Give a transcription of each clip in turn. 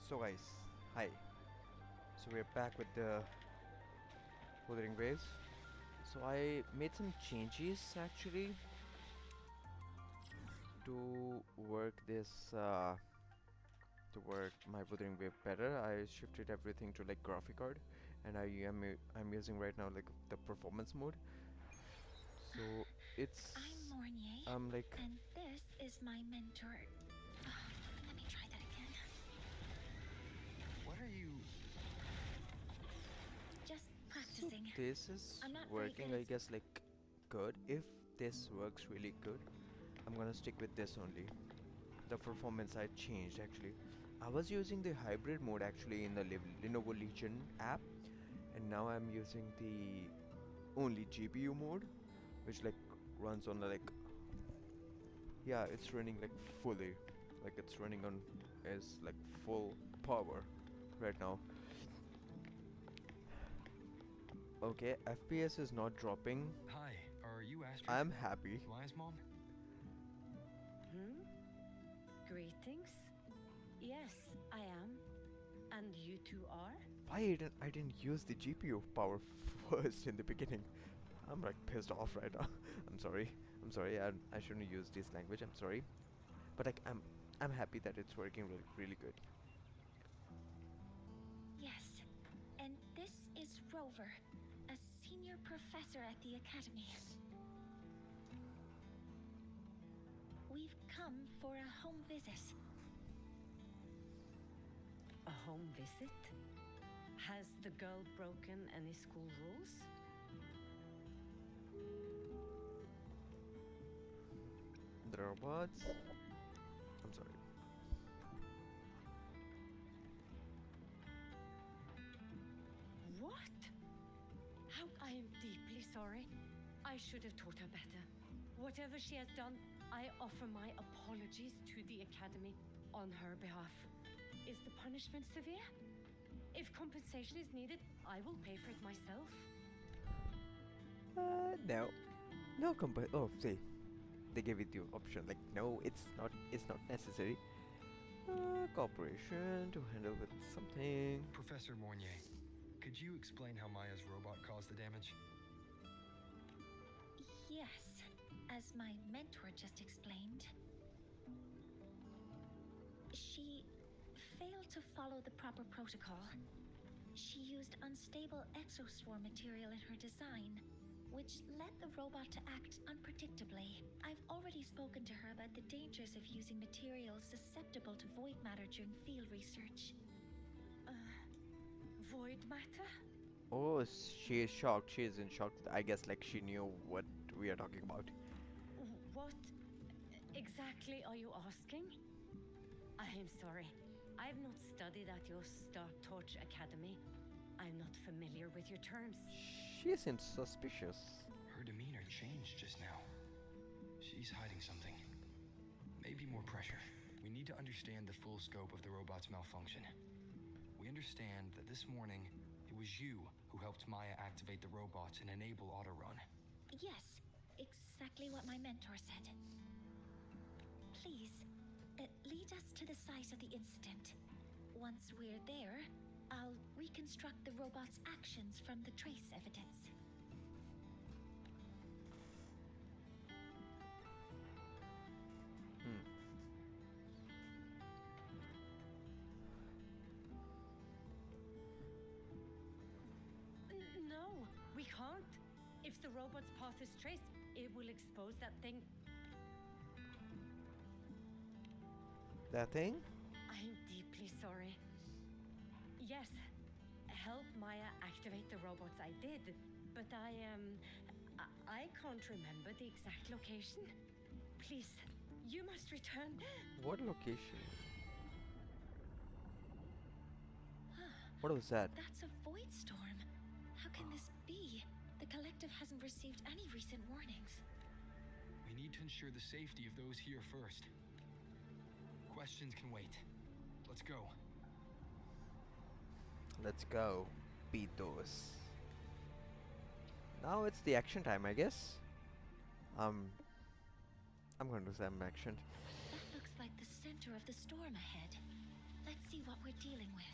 So guys, hi. So we're back with the Wuthering Waves. So I made some changes actually to work this to work my Wuthering Wave better. I shifted everything to like graphic card, and I'm using right now like the performance mode. So I'm it's Mornye, like and this is my mentor. Let me try that again. What are you... Just so practicing. this is I'm not very working good I at. guess like good. If this works really good, I'm gonna stick with this only. The performance I changed actually. I was using the hybrid mode actually in the Lenovo Legion app, and now I'm using the only GPU mode, which like runs on the like yeah, it's running like fully, like it's running on is like full power right now. Okay, FPS is not dropping. Hi, are you Astrid? I'm happy. Maya's mom? Greetings. Yes, I am. And you two are? Why I didn't use the GPU power first in the beginning? I'm like pissed off right now. I'm sorry. I'm sorry. I shouldn't use this language. I'm sorry. But like I'm happy that it's working really good. Yes, and this is Rover, a senior professor at the academy. We've come for a home visit. A home visit? Has the girl broken any school rules? The robots. I'm sorry. What? How? I am deeply sorry. I should have taught her better. Whatever she has done, I offer my apologies to the Academy on her behalf. Is the punishment severe? If compensation is needed, I will pay for it myself. No. No compa. Oh, see, they gave it the option. Like, no, it's not. It's not necessary. Cooperation to handle with something. Professor Mornye, could you explain how Maya's robot caused the damage? Yes, as my mentor just explained. She failed to follow the proper protocol. She used unstable exoswarm material in her design, which led the robot to act unpredictably. I've already spoken to her about the dangers of using materials susceptible to void matter during field research. Void matter? Oh, she is shocked. She is in shock. I guess like she knew what we are talking about. What exactly are you asking? I am sorry. I have not studied at your Star Torch Academy. I'm not familiar with your terms. She seems suspicious. Her demeanor changed just now. She's hiding something. Maybe more pressure. We need to understand the full scope of the robot's malfunction. We understand that this morning, it was you who helped Maya activate the robots and enable autorun. Yes, exactly what my mentor said. Please, lead us to the site of the incident. Once we're there, I'll reconstruct the robot's actions from the trace evidence. No, we can't. If the robot's path is traced, it will expose that thing. That thing? I'm deeply sorry. Yes, help Maya activate the robots I did, but I can't remember the exact location. Please, you must return. What location? What was that? That's a void storm. How can this be? The collective hasn't received any recent warnings. We need to ensure the safety of those here first. Questions can wait. Let's go. Let's go. Beat those. Now it's the action time, I guess. I'm going to do some action. That looks like the center of the storm ahead. Let's see what we're dealing with.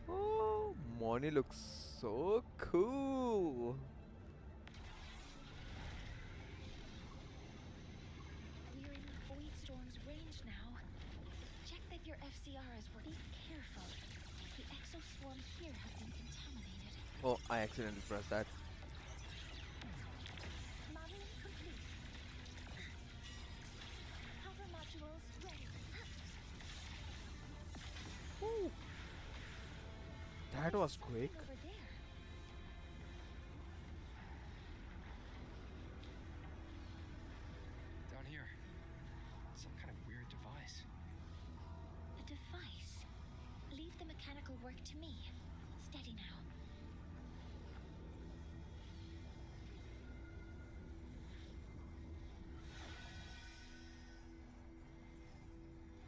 Oh, Mornye looks so cool. We're in Void Storm's range now. Check that your FCR is working. Be careful. The exoswarm here has been contaminated. Oh, I accidentally pressed that. Modeling complete. Hover modules ready. Woo. That What was is quick. something over there? Down here. Some kind of weird device. A device. Leave the mechanical work to me. Steady now.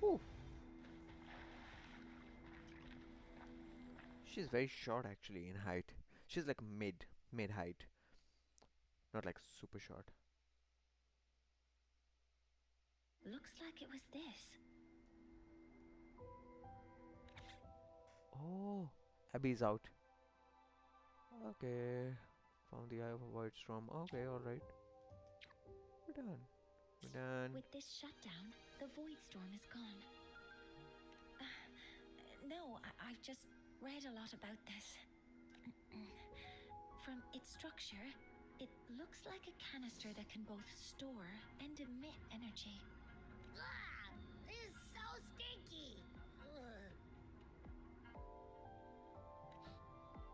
Woo. She's very short actually in height. She's like mid height, not like super short. Looks like it was this. Oh, Abby's out. Okay, found the eye of a void storm. Okay, all right. We're done. We're done. With this shutdown, the void storm is gone. No, I've just read a lot about this. From its structure, it looks like a canister that can both store and emit energy. Ah, this is so stinky. Ugh.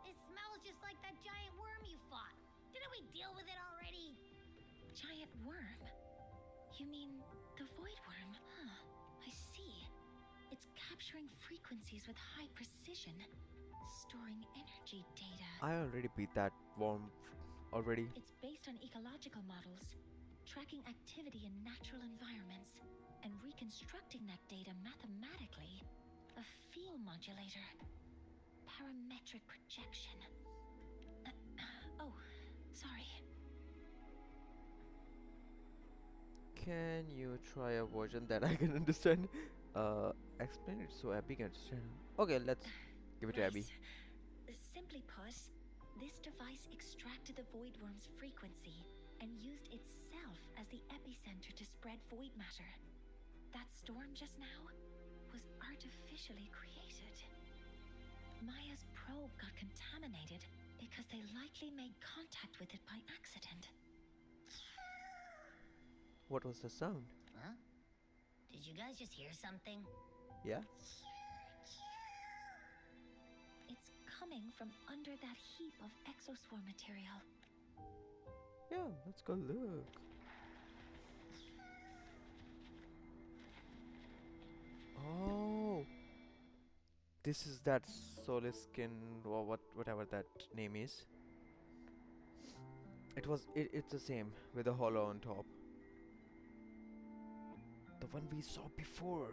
It smells just like that giant worm you fought. Didn't we deal with it already? Giant worm? You mean the void worm? Huh, I see. It's capturing frequencies with high precision, storing energy data. I already beat that worm already. It's based on ecological models, tracking activity in natural environments, and reconstructing that data mathematically. A field modulator. Parametric projection. Oh, sorry. Can you try a version that I can understand? Explain it so Abby can understand. Okay, let's give it to Abby. Simply put, this device extracted the void worm's frequency and used itself as the epicenter to spread void matter. That storm just now was artificially created. Maya's probe got contaminated because they likely made contact with it by accident. What was the sound? Huh? Did you guys just hear something? Yeah? It's coming from under that heap of exoswarm material. Yeah, let's go look. Oh, this is that solid skin or whatever that name is. It's the same with a hollow on top. The one we saw before.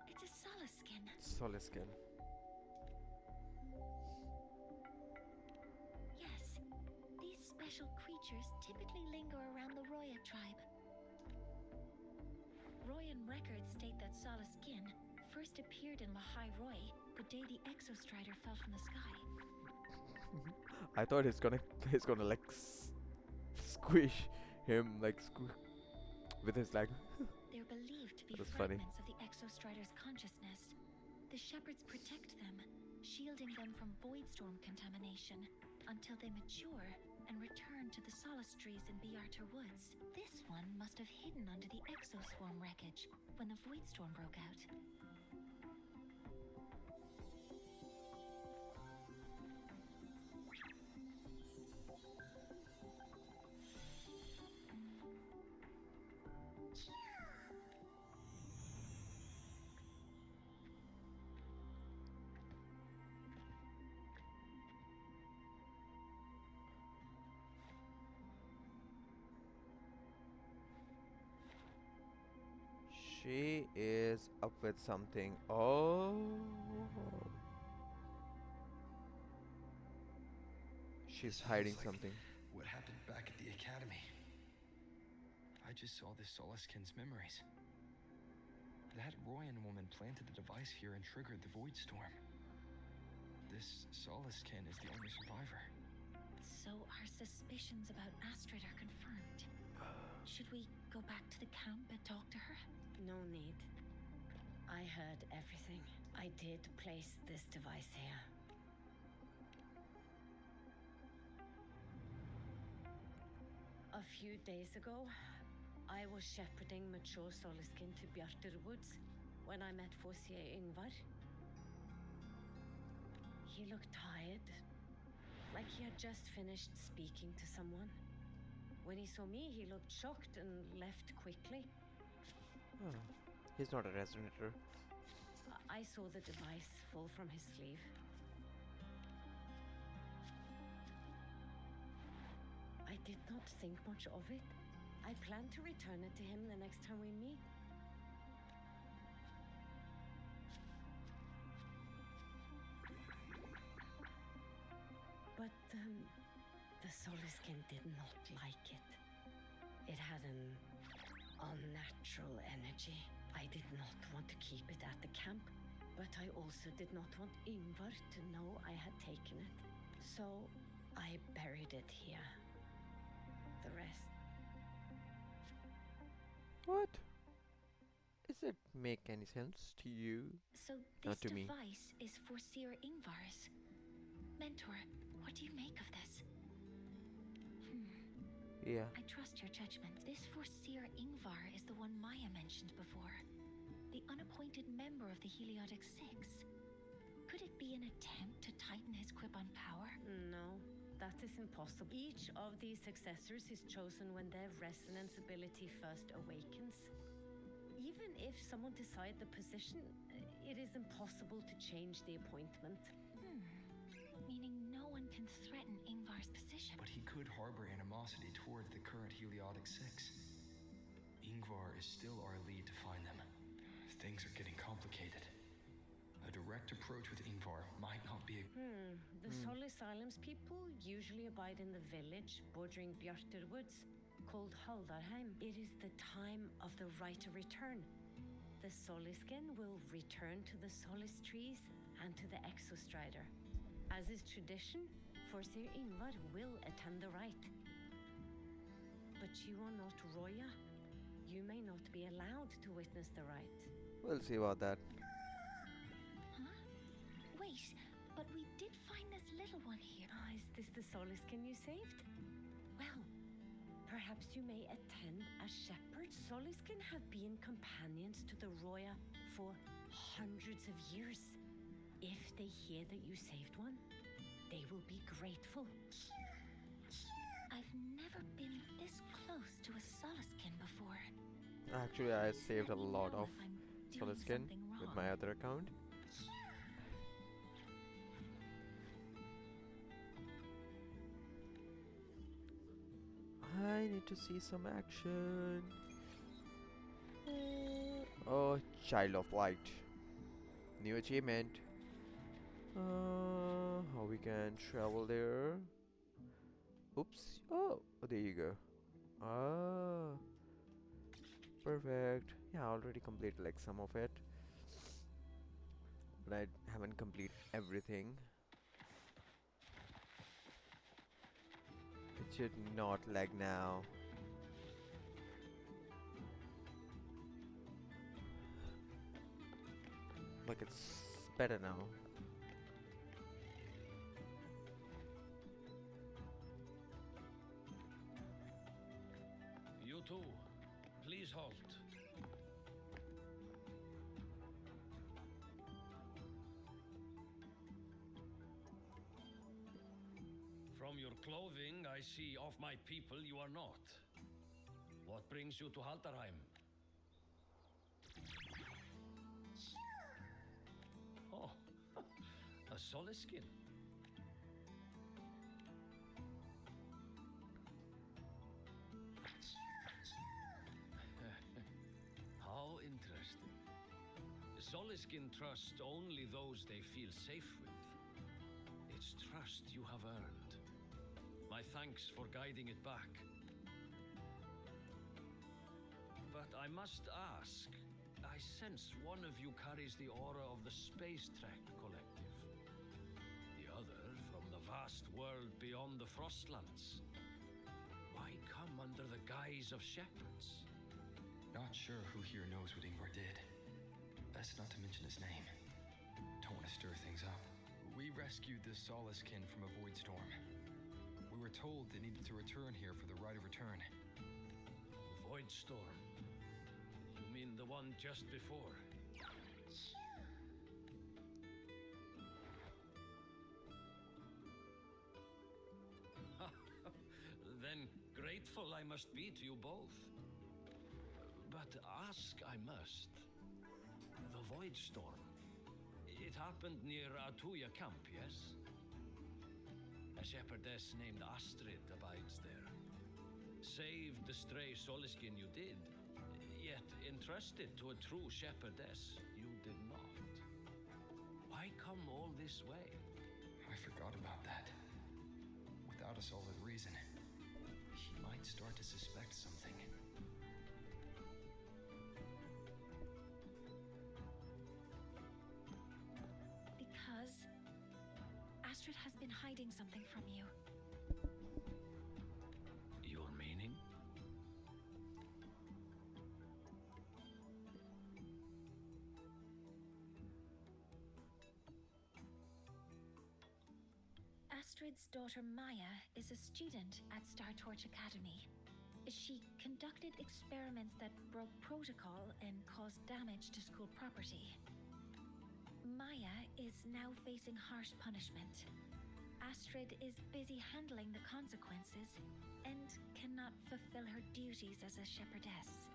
It's a solid skin. Solid skin. Yes, these special creatures typically linger around the Roya tribe. Royan records state that Skin first appeared in Lahai Roy the day the Exostrider fell from the sky. I thought he's gonna like squish him like with his leg. They're believed to be That was funny. fragments of the Exostrider's consciousness. The shepherds protect them, shielding them from void storm contamination until they mature and return to the solace trees in Biarter Woods. This one must have hidden under the exoswarm wreckage when the void storm broke out. She is up with something. Oh. She's This hiding feels like something. what happened back at the academy. I just saw the Soliskin's memories. That Royan woman planted the device here and triggered the void storm. This Soliskin is the only survivor. So our suspicions about Astrid are confirmed. Should we go back to the camp and talk to her? No need. I heard everything. I did place this device here. A few days ago, I was shepherding mature Soliskin to Bjartur Woods when I met Fossier Ingvar. He looked tired, like he had just finished speaking to someone. When he saw me, he looked shocked and left quickly. Oh. He's not a resonator. I saw the device fall from his sleeve. I did not think much of it. I plan to return it to him the next time we meet. But the Soliskin did not like it. It had an unnatural energy. I did not want to keep it at the camp, but I also did not want Ingvar to know I had taken it. So I buried it here. The rest. What? Does it make any sense to you? So Not this to me. device is for Seer Ingvar's. Mentor, what do you make of this? Yeah. I trust your judgment. This Seer Ingvar is the one Maya mentioned before. The unappointed member of the Heliotic Six. Could it be an attempt to tighten his grip on power? No, that is impossible. Each of these successors is chosen when their resonance ability first awakens. Even if someone decides the position, it is impossible to change the appointment. Meaning no one can threaten Ingvar's position. But he could harbor animosity toward the current Heliotic Six. Ingvar is still our lead to find them. Things are getting complicated. A direct approach with Ingvar might not be a... The Solis Islands people usually abide in the village bordering Bjartur Woods, called Haldarheim. It is the time of the right of return. The Soliskin will return to the Solis trees and to the Exostrider. As is tradition, Forseer Ingvar will attend the rite. But you are not Roya. You may not be allowed to witness the rite. We'll see about that. Huh? Wait, but we did find this little one here. Is this the Soliskin you saved? Well, perhaps you may attend as shepherds. Soliskin have been companions to the Roya for hundreds of years. If they hear that you saved one, they will be grateful. I've never been this close to a Soliskin before. Actually, I Please saved a let me lot know of if I'm doing Soliskin something with wrong. my other account. I need to see some action. Oh, Child of Light. New achievement. How we can travel there? Oops. Oh, there you go. Ah, perfect. Yeah, I already completed like some of it, but I haven't completed everything. It should not lag now. Like it's better now. You too. Please halt. From your clothing, I see of my people you are not. What brings you to Haldarheim? Oh, a Soliskin. How interesting. Soliskin trust only those they feel safe with. It's trust you have earned. My thanks for guiding it back. But I must ask, I sense one of you carries the aura of the Space Trek Collective. The other from the vast world beyond the Frostlands. Why come under the guise of shepherds? Not sure who here knows what Ingvar did. Best not to mention his name. Don't want to stir things up. We rescued the Soliskin from a void storm. We were told they needed to return here for the rite of return. Void storm. You mean the one just before? Then grateful I must be to you both. But ask I must. The Void Storm. It happened near Atuya camp, yes? A shepherdess named Astrid abides there. Saved the stray Soliskin you did, yet entrusted to a true shepherdess you did not. Why come all this way? I forgot about that. Without a solid reason, she might start to suspect something. Because Astrid has been hiding something from you. Your meaning? Astrid's daughter Maya is a student at Startorch Academy. She conducted experiments that broke protocol and caused damage to school property. Maya is now facing harsh punishment. Astrid is busy handling the consequences and cannot fulfill her duties as a shepherdess.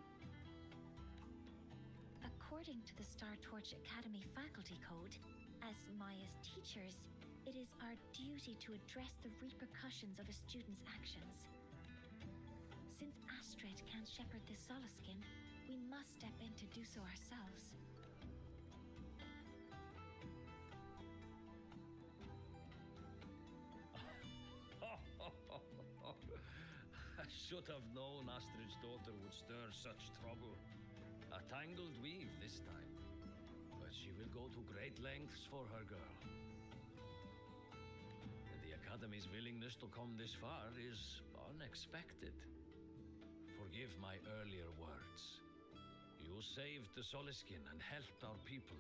According to the Startorch Academy faculty code, as Maya's teachers, it is our duty to address the repercussions of a student's actions. Since Astrid can't shepherd this Soliskin, we must step in to do so ourselves. I should have known Astrid's daughter would stir such trouble. A tangled weave this time. But she will go to great lengths for her girl. The Academy's willingness to come this far is unexpected. Forgive my earlier words. You saved the Soliskin and helped our people.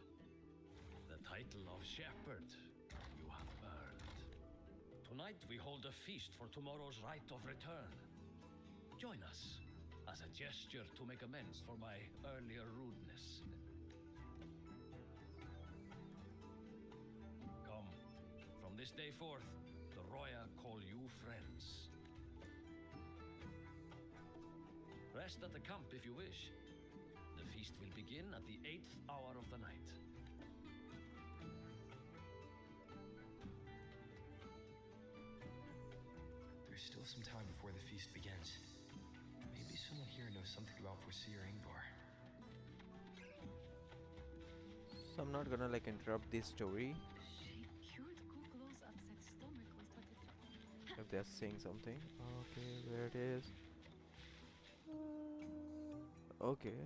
The title of shepherd you have earned. Tonight we hold a feast for tomorrow's rite of return. Join us as a gesture to make amends for my earlier rudeness. Come, from this day forth, the Roya call you friends. Rest at the camp if you wish. The feast will begin at the 8th hour of the night. There's still some time before the feast begins. Maybe someone here knows something about Foreseer Ingvar. So I'm not gonna like interrupt this story She cured Kuklo's upset stomach with potato. if they're saying something. Okay, where it is. Okay.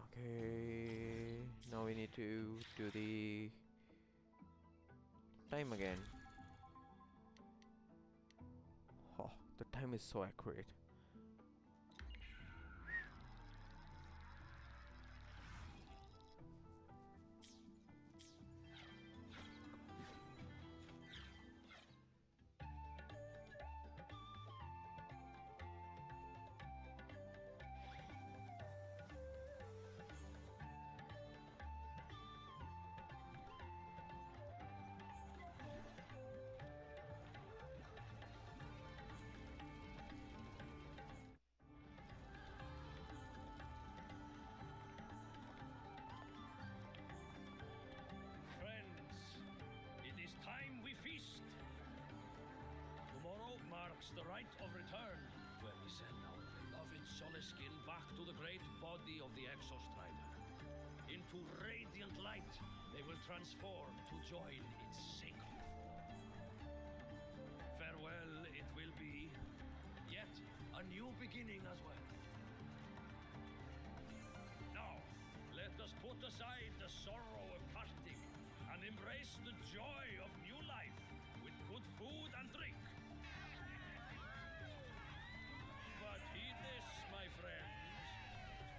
Okay. Now we need to do the time again. Oh, the time is so accurate. The rite of return, where we send our beloved Soliskin back to the great body of the Exostrider. they will transform to join its sacred form. Farewell it will be, yet a new beginning as well. Now, let us put aside the sorrow of parting and embrace the joy of new life with good food and drink. But heed this, my friends.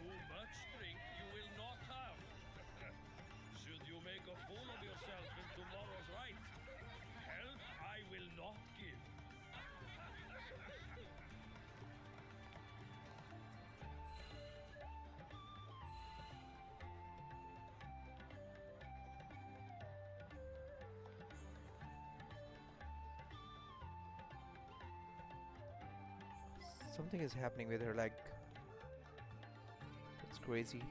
Too much drink you will not have. Should you make a fool of yourself in tomorrow's rite, help I will not give. Something is happening with her, like, it's crazy.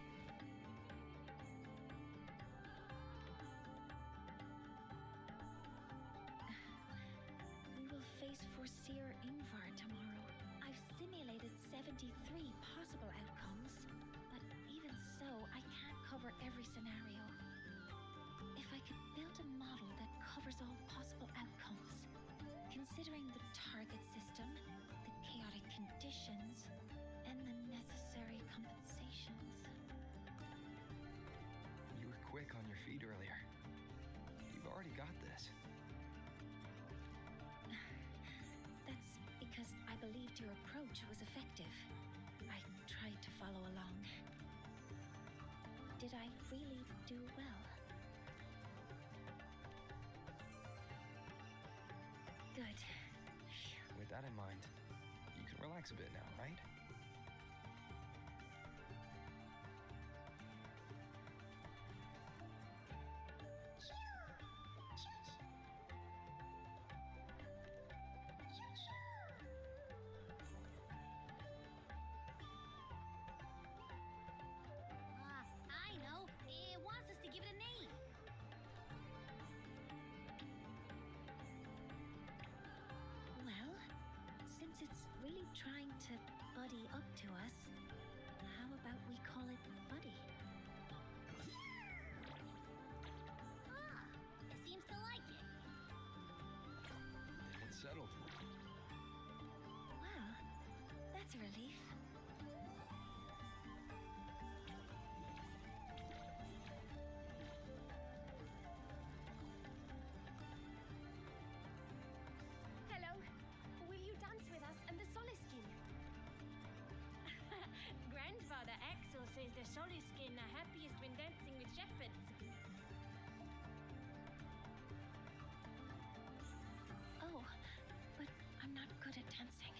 We will face Forseer Ingvar tomorrow. I've simulated 73 possible outcomes, but even so, I can't cover every scenario. If I could build a model that covers all possible outcomes, considering the target system, the chaotic conditions, and the necessary compensations. You were quick on your feet earlier. You've already got this. That's because I believed your approach was effective. I tried to follow along. Did I really do well? Good. With that in mind, you can relax a bit now, right? I know. It wants us to give it a name. Well, since it's really trying to buddy up to us, how about we call it Buddy? It seems to like it. Then it's settled. Well, that's a relief. Hello. Will you dance with us and the Soliskin? Grandfather Axel says the Soliskin are happiest when dancing with shepherds. Oh, but I'm not good at dancing.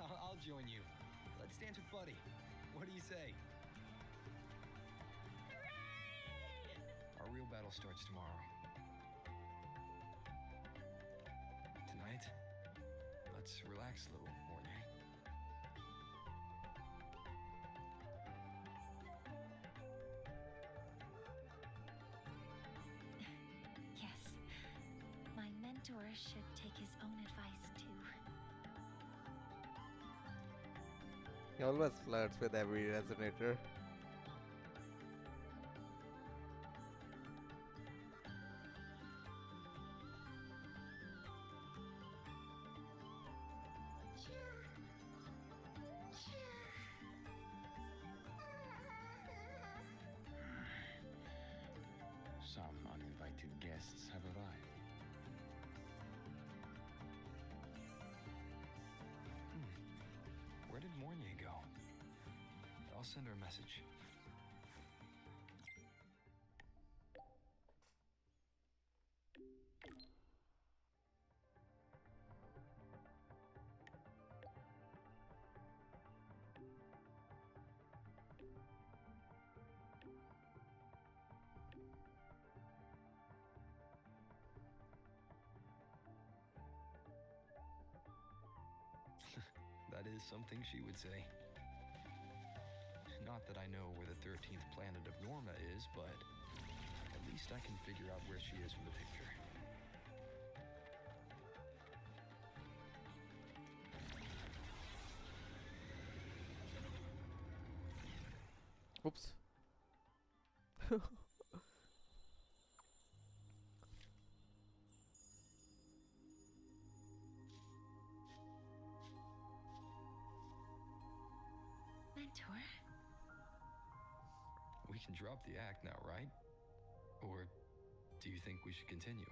I'll join you. Let's dance with Buddy. What do you say? Our real battle starts tomorrow. Tonight, let's relax a little, Mornye. Yes, my mentor should take his own advice too. He always flirts with every resonator. Some uninvited guests have arrived. Where did Mornye go? I'll send her a message. That is something she would say. Not that I know where the 13th planet of Norma is, but at least I can figure out where she is from the picture. Oops. Mentor, We can drop the act now, right? Or do you think we should continue?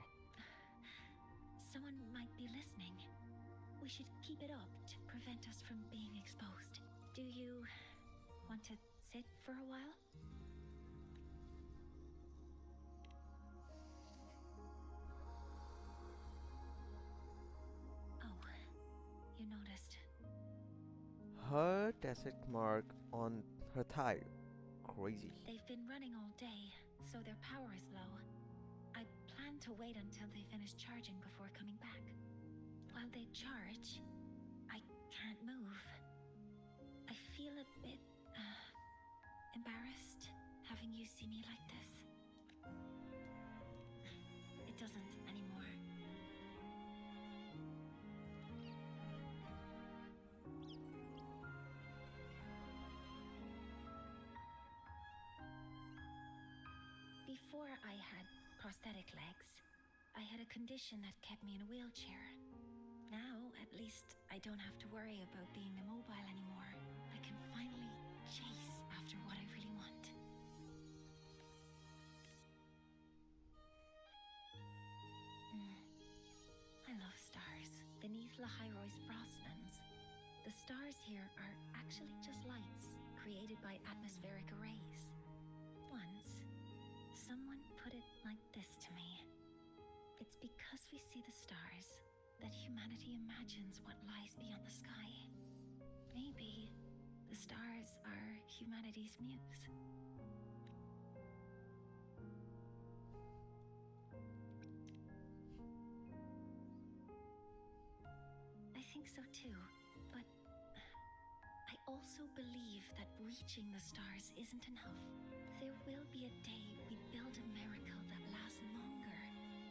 someone might be listening. We should keep it up to prevent us from being exposed. Do you want to sit for a while? Oh, you noticed. Her tacit mark on her thigh. Crazy. They've been running all day, so their power is low. I plan to wait until they finish charging before coming back. While they charge, I can't move. I feel a bit embarrassed having you see me like this. It doesn't anymore. Before I had prosthetic legs, I had a condition that kept me in a wheelchair. Now, at least, I don't have to worry about being immobile anymore. I can finally chase after what I really want. I love stars. Beneath Lahairoy's frostlands, the stars here are actually just lights created by atmospheric arrays. Once, someone put it like this to me. It's because we see the stars that humanity imagines what lies beyond the sky. Maybe the stars are humanity's muse. I think so too, but I also believe that reaching the stars isn't enough. There will be a day we build a miracle that lasts longer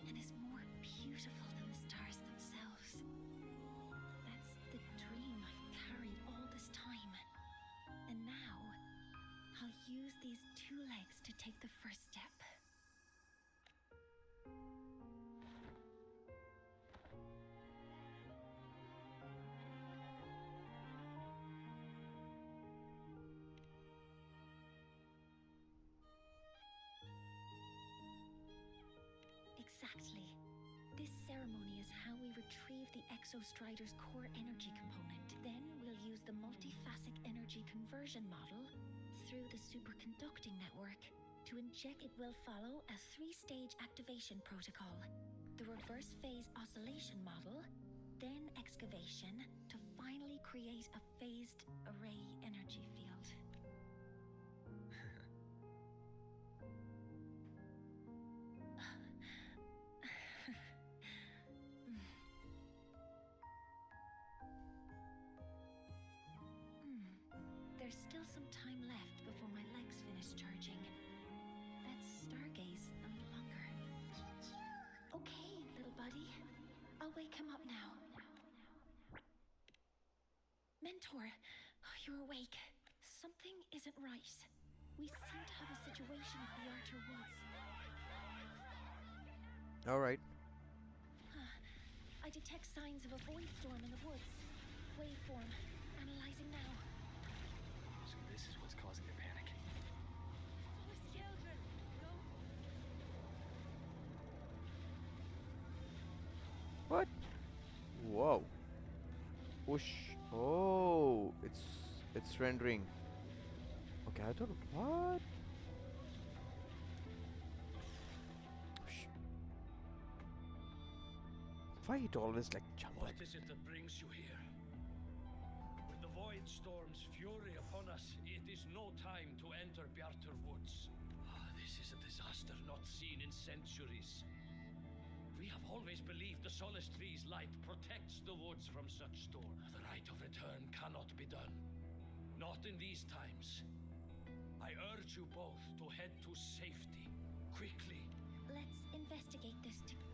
and is more beautiful than the stars themselves. That's the dream I've carried all this time. And now, I'll use these two legs to take the first step. Exactly. This ceremony is how we retrieve the Exostrider's core energy component. Then we'll use the multiphasic energy conversion model through the superconducting network to inject. It will follow a 3-stage activation protocol. The reverse phase oscillation model, then excavation to finally create a phased array energy field. There's still some time left before my legs finish charging. Let's stargaze a little longer. Okay, little buddy. I'll wake him up now. Mentor, you're awake. Something isn't right. We seem to have a situation at the Arter Woods. Alright. I detect signs of a void storm in the woods. Waveform. Analyzing now. So this is what's causing the panic. What? Whoa. Whoosh. Oh, it's rendering. Okay, I thought what? Whoosh. Why it always like jump What like is it that brings you here? With the void storm's fury upon us, it is no time to enter Bjartur Woods. This is a disaster not seen in centuries. We have always believed the solace tree's light protects the woods from such storm. The right of return cannot be done. Not in these times. I urge you both to head to safety, quickly. Let's investigate this together.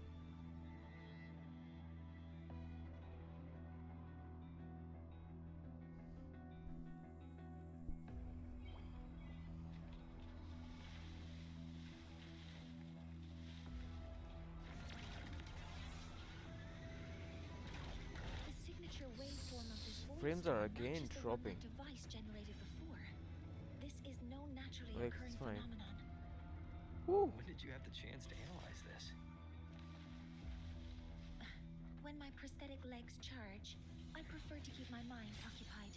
frames are void storm again matches the one dropping. that device generated before. This is no naturally Like, occurring it's fine. phenomenon. Woo! When did you have the chance to analyze this? When my prosthetic legs charge, I prefer to keep my mind occupied.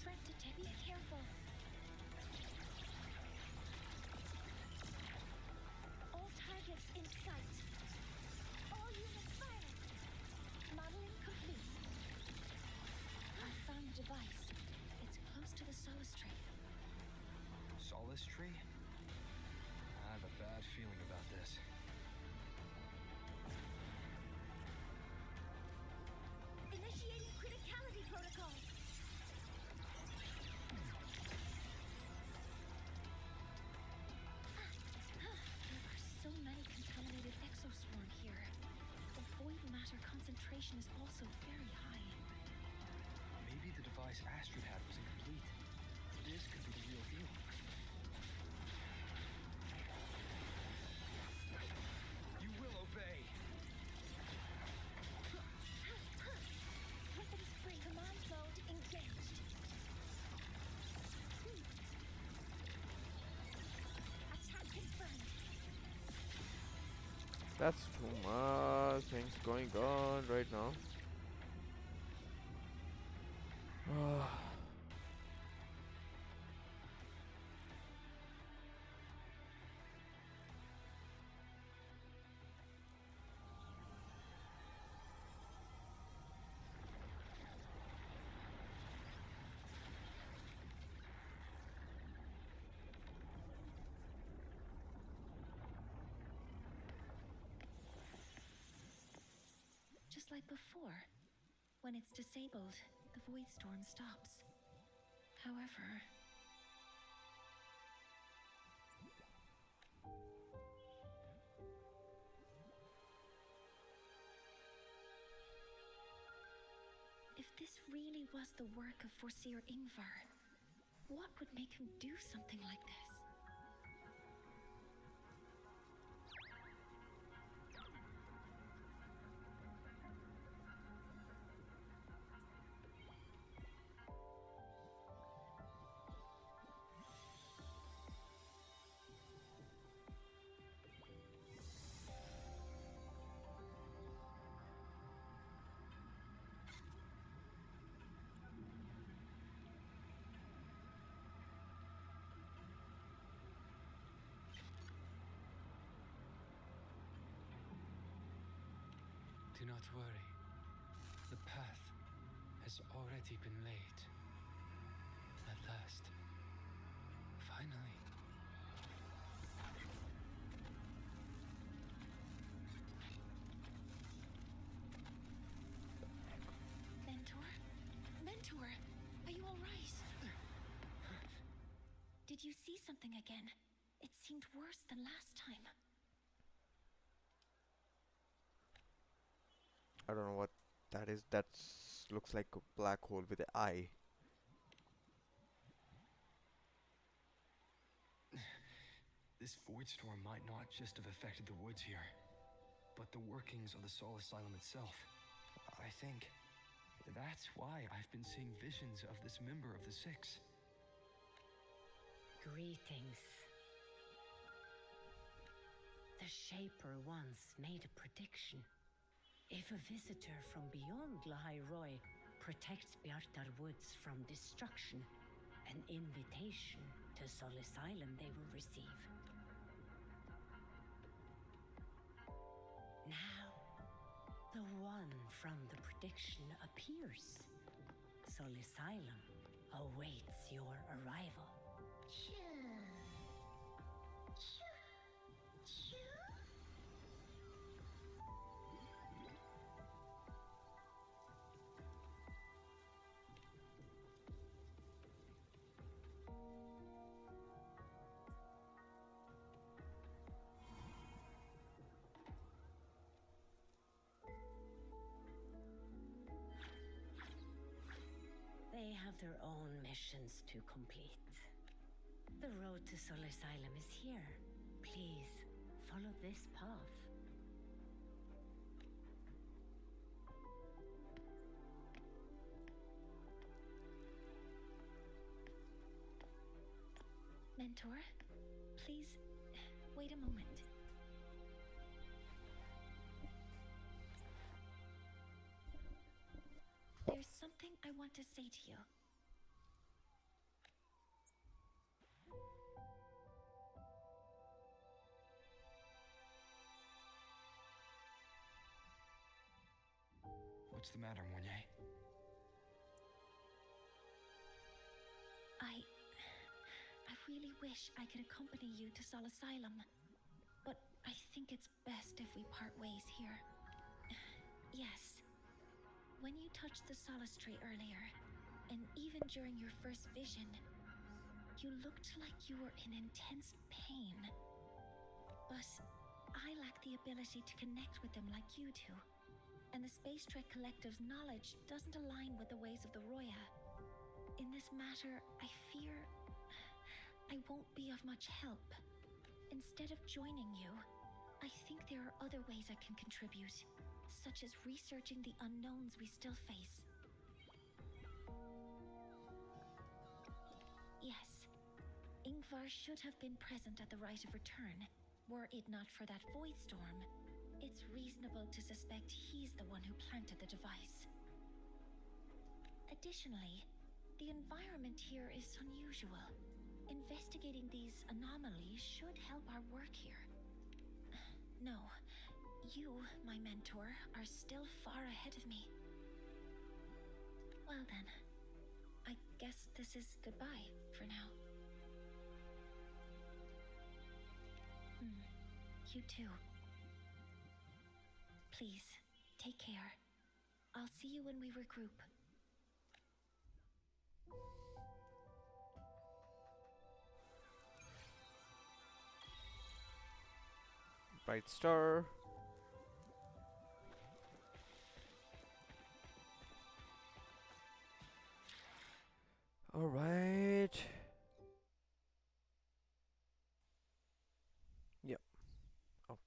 Threat detected. Be careful. All targets in sight. All units firing. Modeling complete. I found the device. It's close to the solace tree. Solace tree? I have a bad feeling about this. Initiating criticality protocol. There are so many contaminated exoswarm here. The void matter concentration is also very high. Maybe the device Astrid had was incomplete. This could be the real deal. You will obey. Weapons free. Command mode engaged. Attack confirmed. That's too much things going on right now. Just like before. When it's disabled, the void storm stops. However, if this really was the work of Foreseer Ingvar, what would make him do something like this? Do not worry. The path has already been laid. At last. Finally. Mentor? Mentor, are you all right? Did you see something again? It seemed worse than last time. I don't know what that is. That looks like a black hole with an eye. This void storm might not just have affected the woods here, but the workings of the Soul Asylum itself. I think that's why I've been seeing visions of this member of the Six. Greetings. The Shaper once made a prediction. If a visitor from beyond Lahai Roy protects Bjartar Woods from destruction, an invitation to Sol Asylum they will receive. Now, the one from the prediction appears. Sol Asylum awaits your arrival. have their own missions to complete. The road to Solar Asylum is here. Please, follow this path. Mentor, please, wait a moment. There's something I want to say to you. What's the matter, Mornye? I really wish I could accompany you to Sol Asylum, but I think it's best if we part ways here. Yes, when you touched the Solace Tree earlier, and even during your first vision, you looked like you were in intense pain. But I lack the ability to connect with them like you do, and the Space Trek Collective's knowledge doesn't align with the ways of the Roya. In this matter, I fear I won't be of much help. Instead of joining you, I think there are other ways I can contribute, such as researching the unknowns we still face. Yes, Ingvar should have been present at the Rite of Return, were it not for that void storm. It's reasonable to suspect he's the one who planted the device. Additionally, the environment here is unusual. Investigating these anomalies should help our work here. No, you, my mentor, are still far ahead of me. Well then, I guess this is goodbye for now. You too. Please, take care. I'll see you when we regroup. Bright star. All right. Yep. Oops.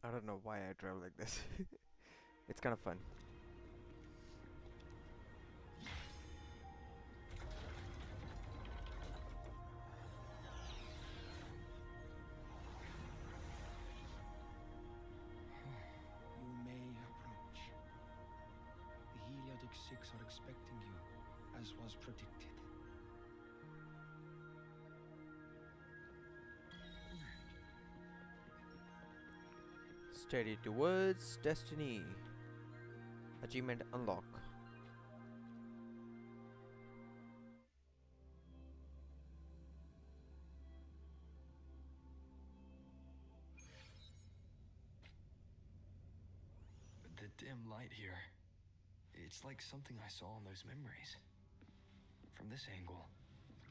I don't know why I drive like this. It's kind of fun. You may approach. The Heliotic Six are expecting you, as was predicted. Steady towards destiny. Achievement unlock. The dim light here. It's like something I saw in those memories. From this angle,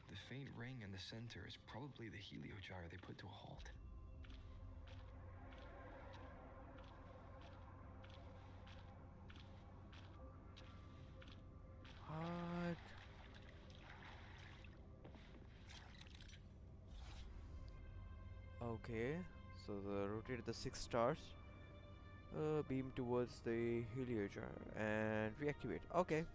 the faint ring in the center is probably the heliogyre they put to a halt. What? Okay, so rotate the 6 stars. Beam towards the heliogyre and reactivate. Okay.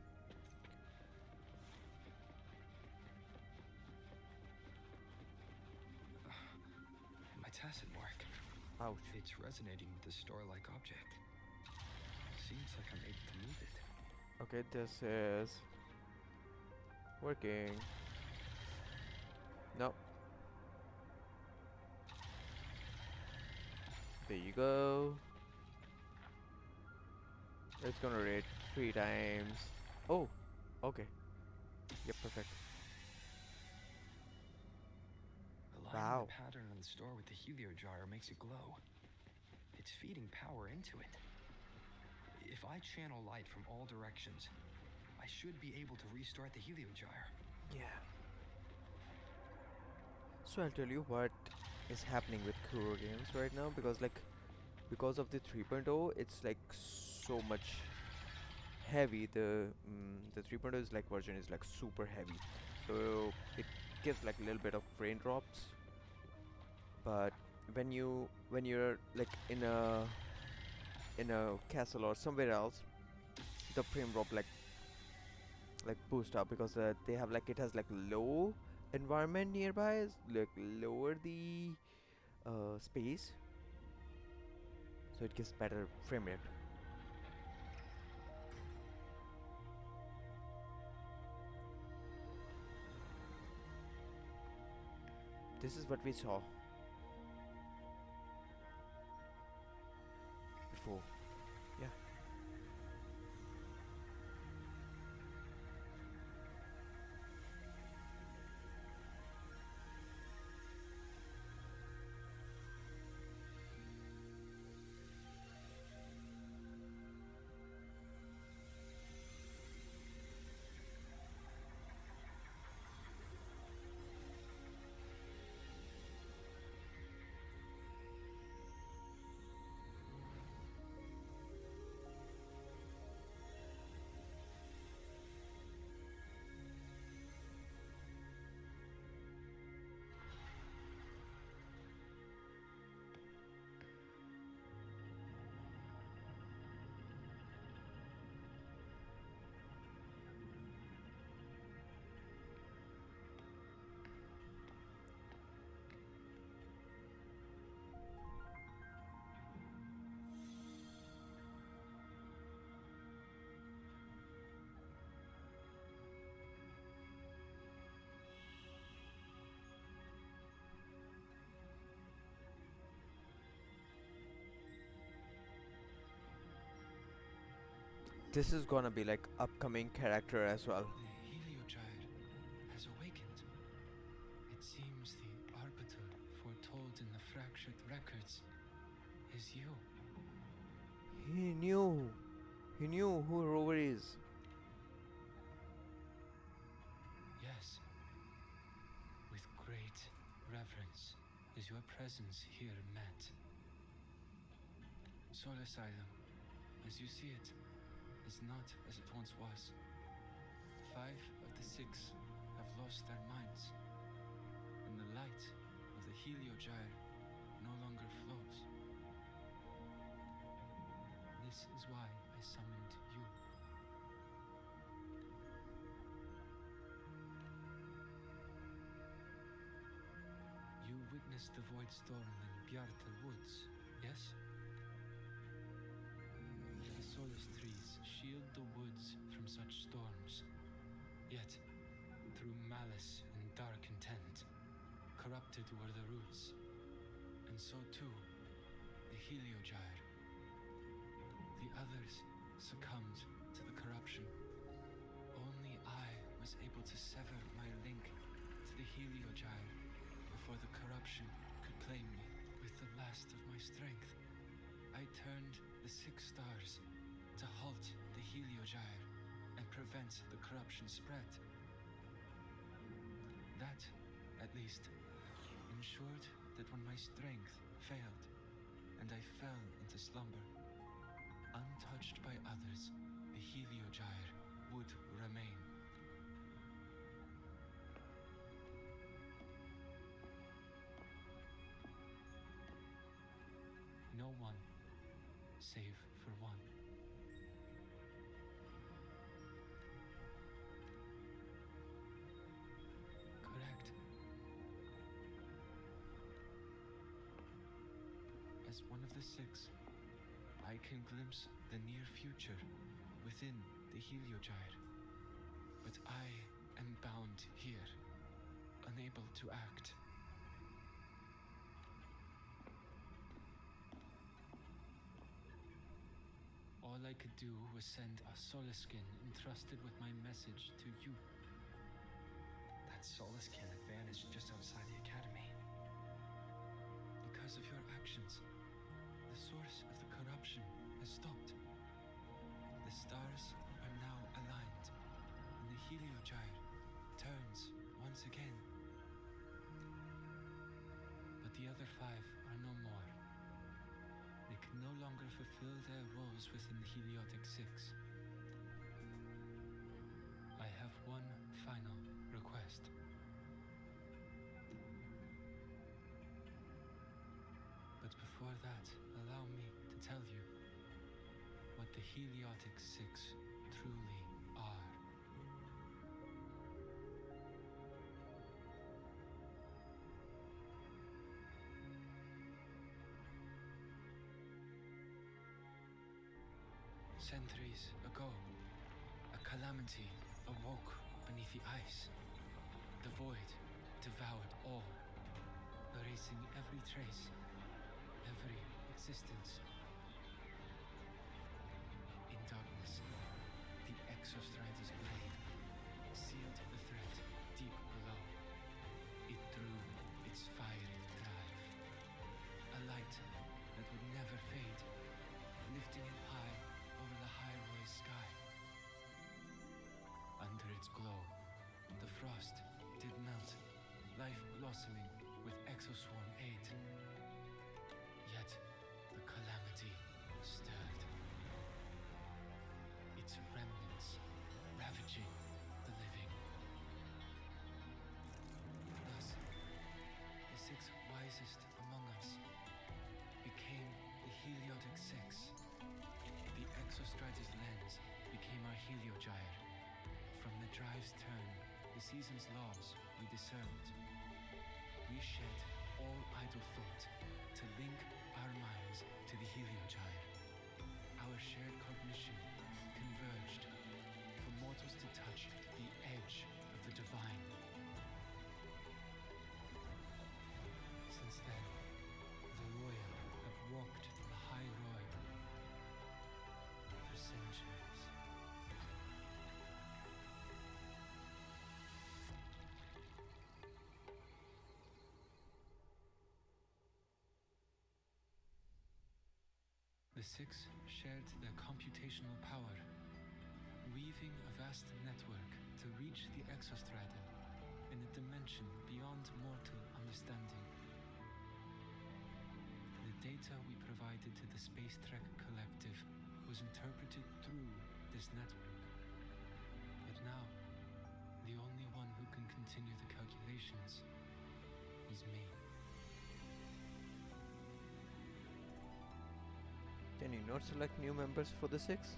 My tacit mark. Ouch. It's resonating with the star-like object. Seems like I'm able to move it. Okay, this is working. No. There you go. It's gonna rate 3 times. Oh, okay. Yep, perfect. The line in Wow. the pattern on the store with the helio jar makes it glow. It's feeding power into it. If I channel light from all directions, I should be able to restart the helio jar. Yeah. So I'll tell you what is happening with Kuro games right now, because because of the 3.0 it's like so much heavy. The 3.0 is like version is like super heavy, so it gives like a little bit of frame drops. But when you're like in a castle or somewhere else, the frame drop like boost up, because they have like it has like low environment nearby, like lower the space, so it gives better frame rate. This is what we saw before. Yeah. This is gonna be like upcoming character as well. The Heliogyre has awakened. It seems the arbiter foretold in the fractured records is you. He knew. He knew who Rover is. Yes. With great reverence is your presence here met. Soul Asylum, as you see it, is not as it once was. 5 of the 6 have lost their minds, and the light of the Heliogyre no longer flows. This is why I summoned you. You witnessed the void storm in Bjartar Woods, yes? The solace trees shield the woods from such storms. Yet, through malice and dark intent, corrupted were the roots. And so too, the Heliogyre. The others succumbed to the corruption. Only I was able to sever my link to the Heliogyre before the corruption could claim me. With the last of my strength, I turned the 6 stars to halt the Heliogyre and prevent the corruption spread. That, at least, ensured that when my strength failed and I fell into slumber, untouched by others, the Heliogyre would remain. No one, save for one. Correct. As one of the 6, I can glimpse the near future within the Heliogyre. But I am bound here, unable to act. All I could do was send a Solaskin entrusted with my message to you. Malice kin had vanished just outside the academy. Because of your actions, the source of the corruption has stopped. The stars are now aligned, and the heliogyre turns once again. But the other five are no more. They can no longer fulfill their roles within the Heliotic Six. I have one final request. But before that, allow me to tell you what the Heliotic Six truly are. Centuries ago, a calamity awoke beneath the ice. The void devoured all, erasing every trace, every existence. In darkness, the Exostrider's blade sealed the threat deep below. It drew its fiery drive, a light that would never fade, lifting it high over the highway sky. Under its glow, the frost did melt, life blossoming with exoswarm aid. Yet the calamity stirred, its remnants ravaging the living. Thus, the six wisest among us became the Heliotic Six. The Exostrider's lens became our heliogyre. From the drive's turn, the season's laws we discerned. We shed all idle thought to link our minds to the heliogyre. Our shared cognition converged for mortals to touch the edge of the divine. Since then, the royal have walked the high road for centuries. The six shared their computational power, weaving a vast network to reach the Exostrider in a dimension beyond mortal understanding. The data we provided to the Space Trek Collective was interpreted through this network. But now, the only one who can continue the calculations is me. Can you not select new members for the six?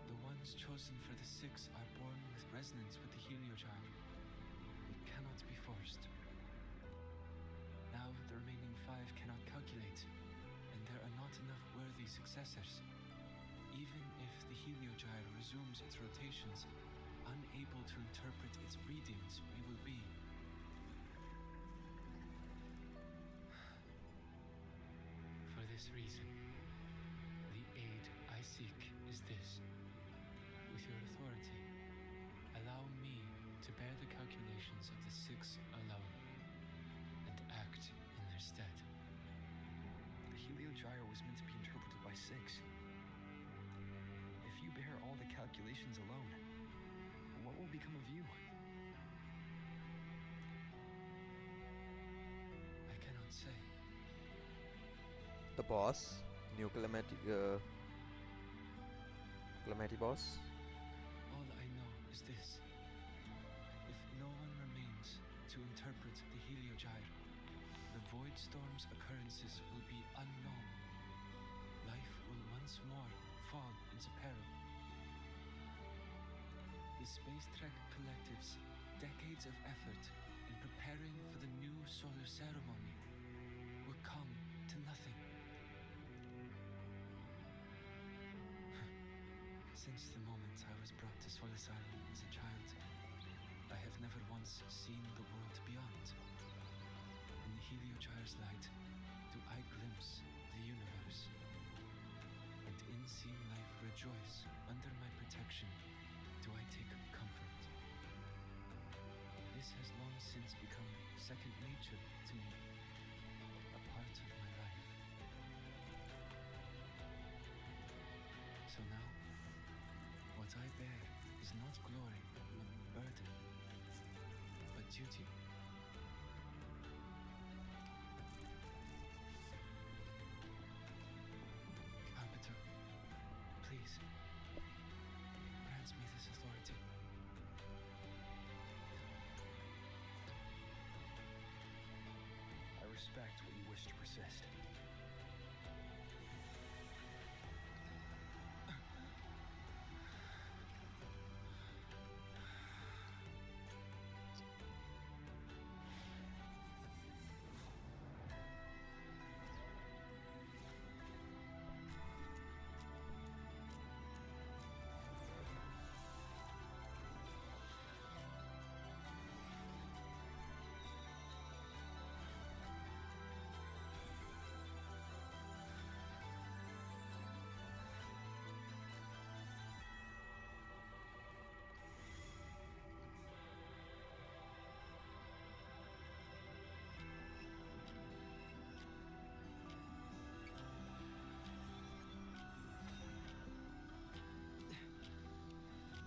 The ones chosen for the six are born with resonance with the heliogyre. It cannot be forced. Now the remaining five cannot calculate, and there are not enough worthy successors. Even if the heliogyre resumes its rotations, unable to interpret its readings, we will be. For this reason, the aid I seek is this. With your authority, allow me to bear the calculations of the six alone, and act in their stead. The heliogyre was meant to be interpreted by six. If you bear all the calculations alone, what will become of you? I cannot say. The boss, new Calamity boss. All I know is this. If no one remains to interpret the heliogyre, the void storm's occurrences will be unknown. Life will once more fall into peril. The Space Trek Collective's decades of effort in preparing for the new solar ceremony will come to nothing. Since the moment I was brought to Solace Island as a child, I have never once seen the world beyond. In the heliogyre's light, do I glimpse the universe? And in seeing life rejoice under my protection, do I take This has long since become second nature to me, a part of my life. So now, what I bear is not glory nor burden, but duty. Arbiter, please, grant me this authority. I respect what you wish to persist.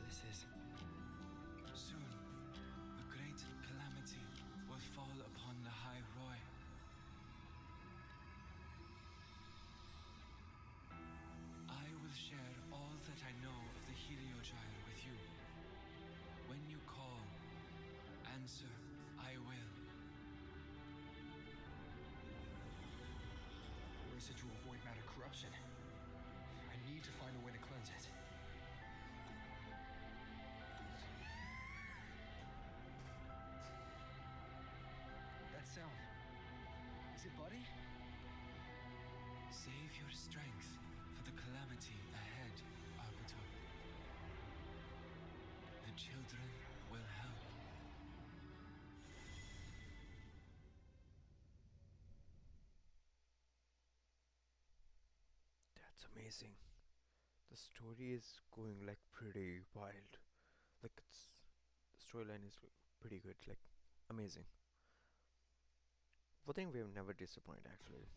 This is. Soon, a great calamity will fall upon the High Roy. I will share all that I know of the Heliogyre with you. When you call, answer, I will. Residual void matter corruption. I need to find a way to cleanse it. That sound. Is it Buddy? Save your strength for the calamity ahead, Arbiter. The children will help. That's amazing. The story is going like pretty wild. Like the storyline is pretty good. Like amazing. Wuthering Wave never disappoint actually.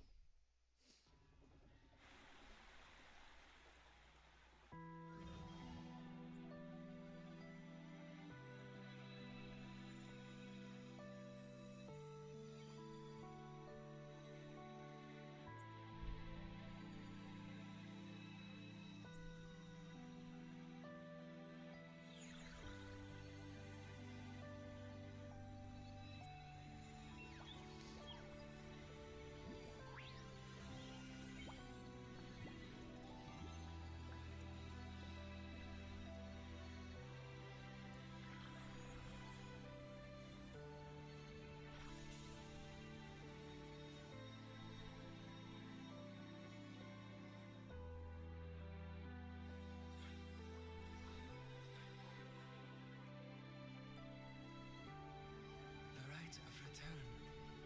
The rite of return,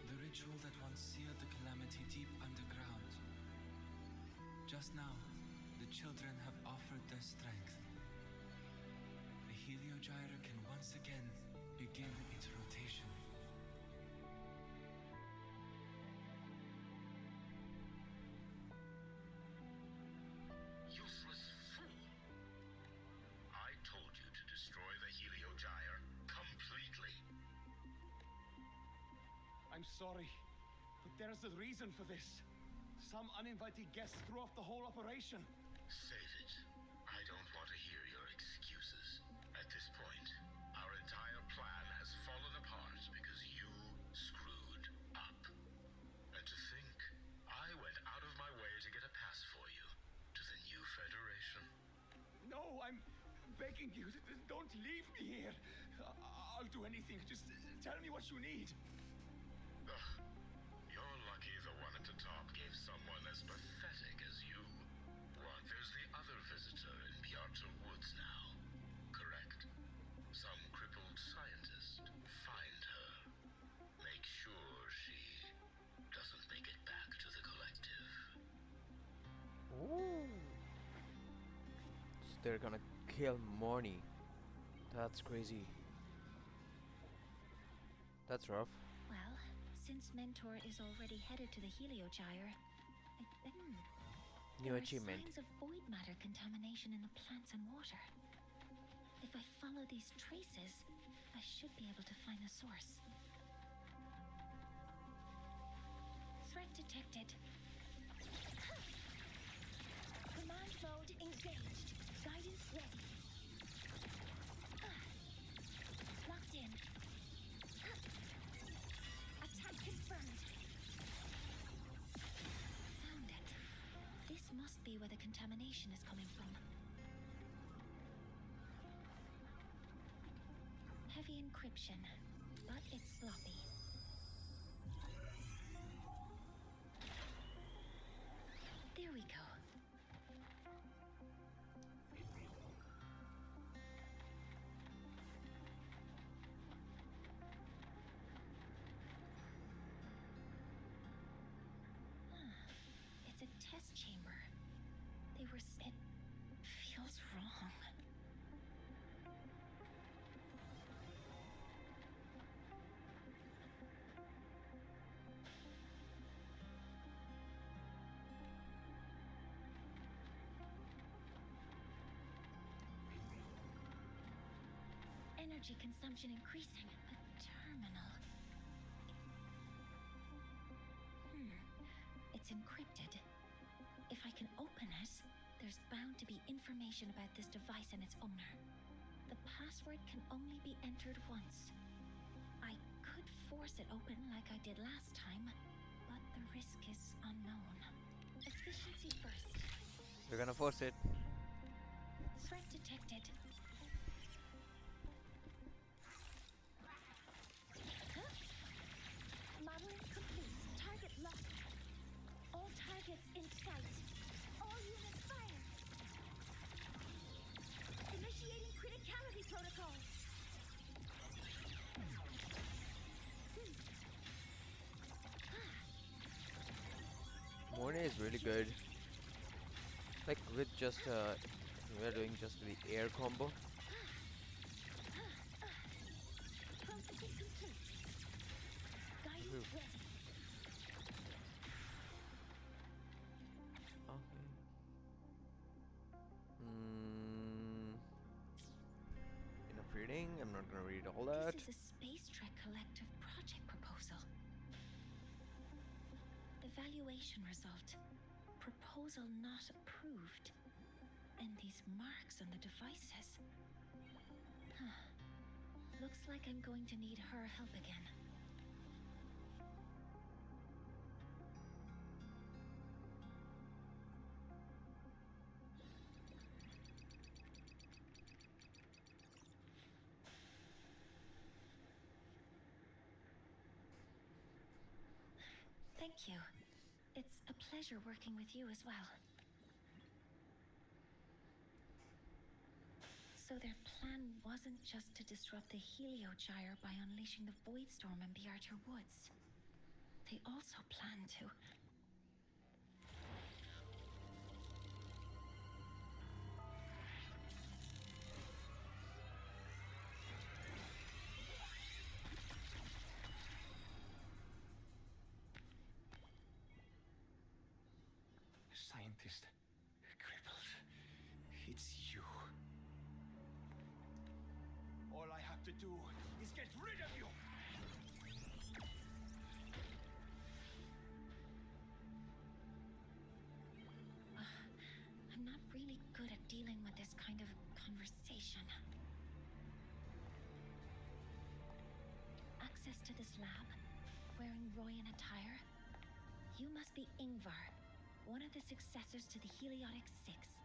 the ritual that once sealed the calamity deep underground. Just now, the children have offered their strength. The Heliogyre can once again begin its rotation. Useless fool! I told you to destroy the Heliogyre completely. I'm sorry, but there's a reason for this. Some uninvited guests threw off the whole operation. Save it. I don't want to hear your excuses. At this point, our entire plan has fallen apart because you screwed up. And to think, I went out of my way to get a pass for you to the new Federation. No, I'm begging you, don't leave me here. I'll do anything. Just tell me what you need. Ugh. You're lucky the one at the top gave someone as pathetic as you. There's the other visitor in Bjarta Woods now, correct? Some crippled scientist. Find her. Make sure she doesn't make it back to the collective. Ooh. So they're gonna kill Mornye. That's crazy. That's rough. Well, since Mentor is already headed to the Heliogyre, New there achievement. are signs of void matter contamination in the plants and water. If I follow these traces, I should be able to find the source. Threat detected. Command mode engaged. Guidance ready. Locked in. Attack confirmed. Found it. This must be where the contamination is coming from. Heavy encryption, but it's sloppy. There we go. It's a test chamber. It feels wrong. Energy consumption increasing. A terminal. It's encrypted. If I can open it, there's bound to be information about this device and its owner. The password can only be entered once. I could force it open like I did last time, but the risk is unknown. Efficiency first. We're gonna force it. Threat detected. Modeling complete. Target locked. All targets in sight. All units fire. Initiating criticality protocol. Mornye is really good. Like with just we're doing just the air combo. Processing complete. Guidance ready. Okay. Enough reading. I'm not gonna read all that. This is a Space Trek Collective project proposal. Evaluation result. Proposal not approved. And these marks on the devices. Looks like I'm going to need her help again. Thank you. It's a pleasure working with you as well. So their plan wasn't just to disrupt the Heliogyre by unleashing the Voidstorm in Bjarter Woods. They also planned to... Scientist. Crippled. It's you. All I have to do is get rid of you! I'm not really good at dealing with this kind of conversation. Access to this lab, wearing Royan attire. You must be Ingvar, one of the successors to the Heliotic Six.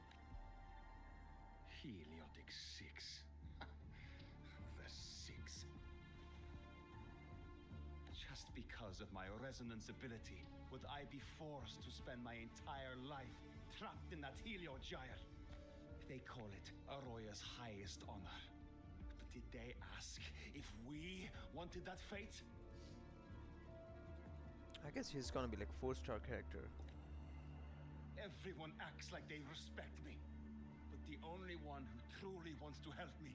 Heliotic Six. The Six. Just because of my resonance ability, would I be forced to spend my entire life trapped in that Heliogyre? They call it Aroya's highest honor. But did they ask if we wanted that fate? I guess he's gonna be like 4-star character. Everyone acts like they respect me. But the only one who truly wants to help me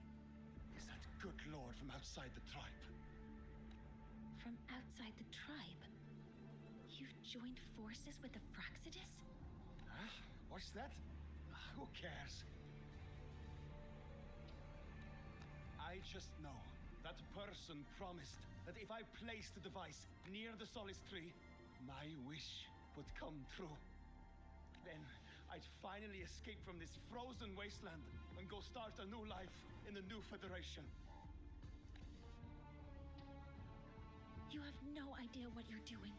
is that good lord from outside the tribe. from outside the tribe. You've joined forces with the Fraxidus? Huh? What's that? Who cares? I just know that person promised that if I placed the device near the Solace tree, my wish would come true. Then I'd finally escape from this frozen wasteland and go start a new life in the new Federation. You have no idea what you're doing,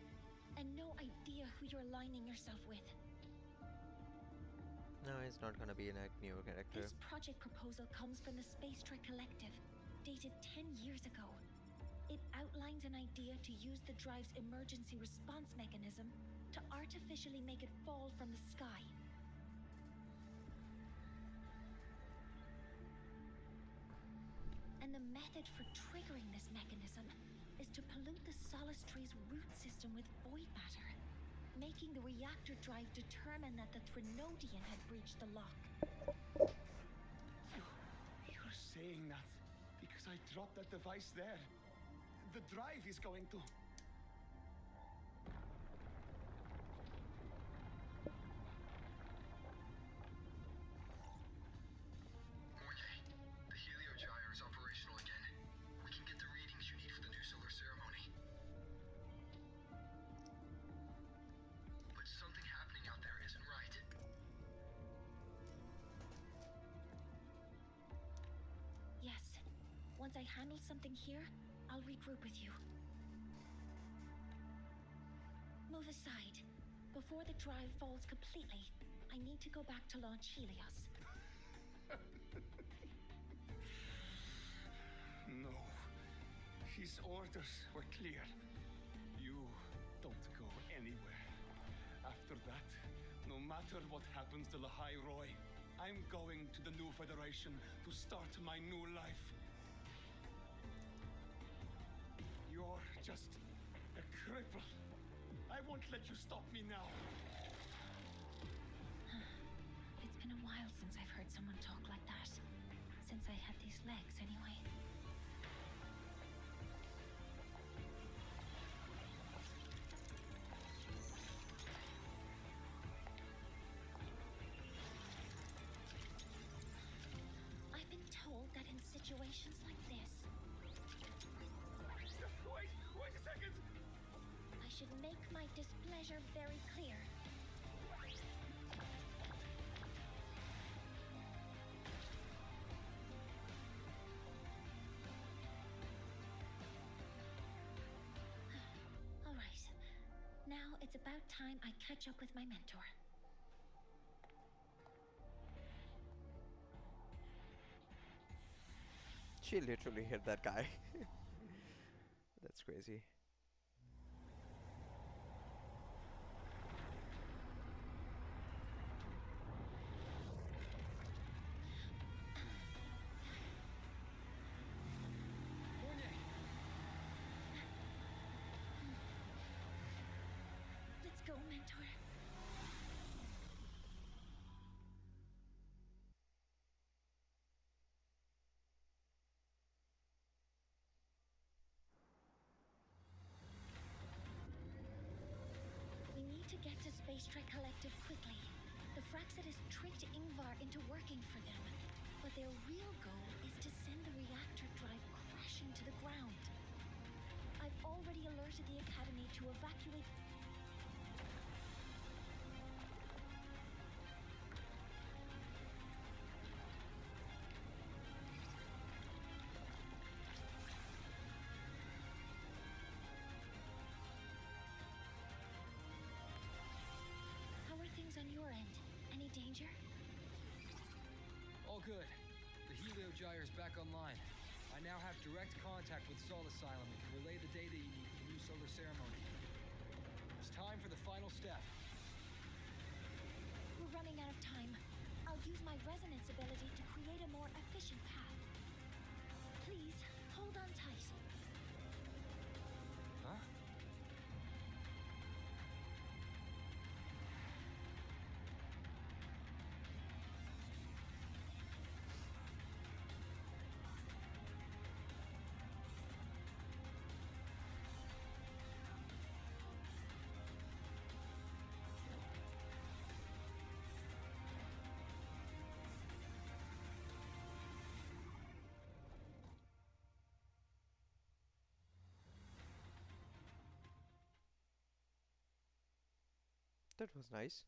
and no idea who you're aligning yourself with. No, it's not gonna be an anew character. This project proposal comes from the Space Trek Collective, dated 10 years ago. It outlines an idea to use the drive's emergency response mechanism to artificially make it fall from the sky. And the method for triggering this mechanism is to pollute the Solace tree's root system with void matter, making the reactor drive determine that the Threnodian had breached the lock. You're saying that because I dropped that device there. The drive is going to... Mornye, the heliogyre is operational again. We can get the readings you need for the new solar ceremony. But something happening out there isn't right. Yes. Once I handle something here, I'll regroup with you. Move aside. Before the drive falls completely, I need to go back to launch Helios. No. His orders were clear. You don't go anywhere. After that, no matter what happens to Lahai Roy, I'm going to the new Federation to start my new life. You're just a cripple. I won't let you stop me now. It's been a while since I've heard someone talk like that. Since I had these legs, anyway. I've been told that in situations like this, Wait a second! I should make my displeasure very clear. All right. Now it's about time I catch up with my mentor. She literally hit that guy. That's crazy. Let's go, mentor. We need to get to Space Trek Collective quickly. The Fraxidus tricked Ingvar into working for them, but their real goal is to send the reactor drive crashing to the ground. I've already alerted the Academy to evacuate. How are things on your end? Any danger? All good. The heliogyre is back online. I now have direct contact with Sol Asylum and can relay the data you need for the new solar ceremony. It's time for the final step. We're running out of time. I'll use my resonance ability to create a more efficient path. Please, hold on tight. Huh? That was nice.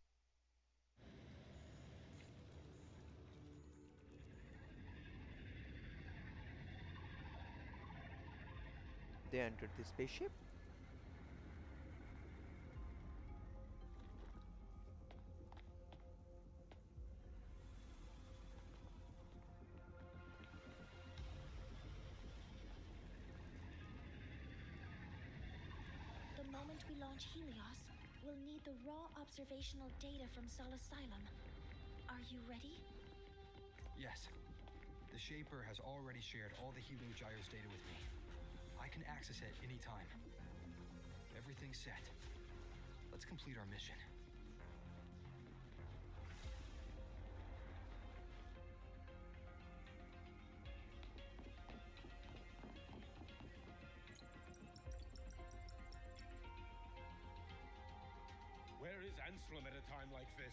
They entered the spaceship. The moment we launch Helios, we'll need the raw observational data from Sol Asylum. Are you ready? Yes. The Shaper has already shared all the Heliogyre's data with me. I can access it anytime. Everything's set. Let's complete our mission. Where is Anselm at a time like this?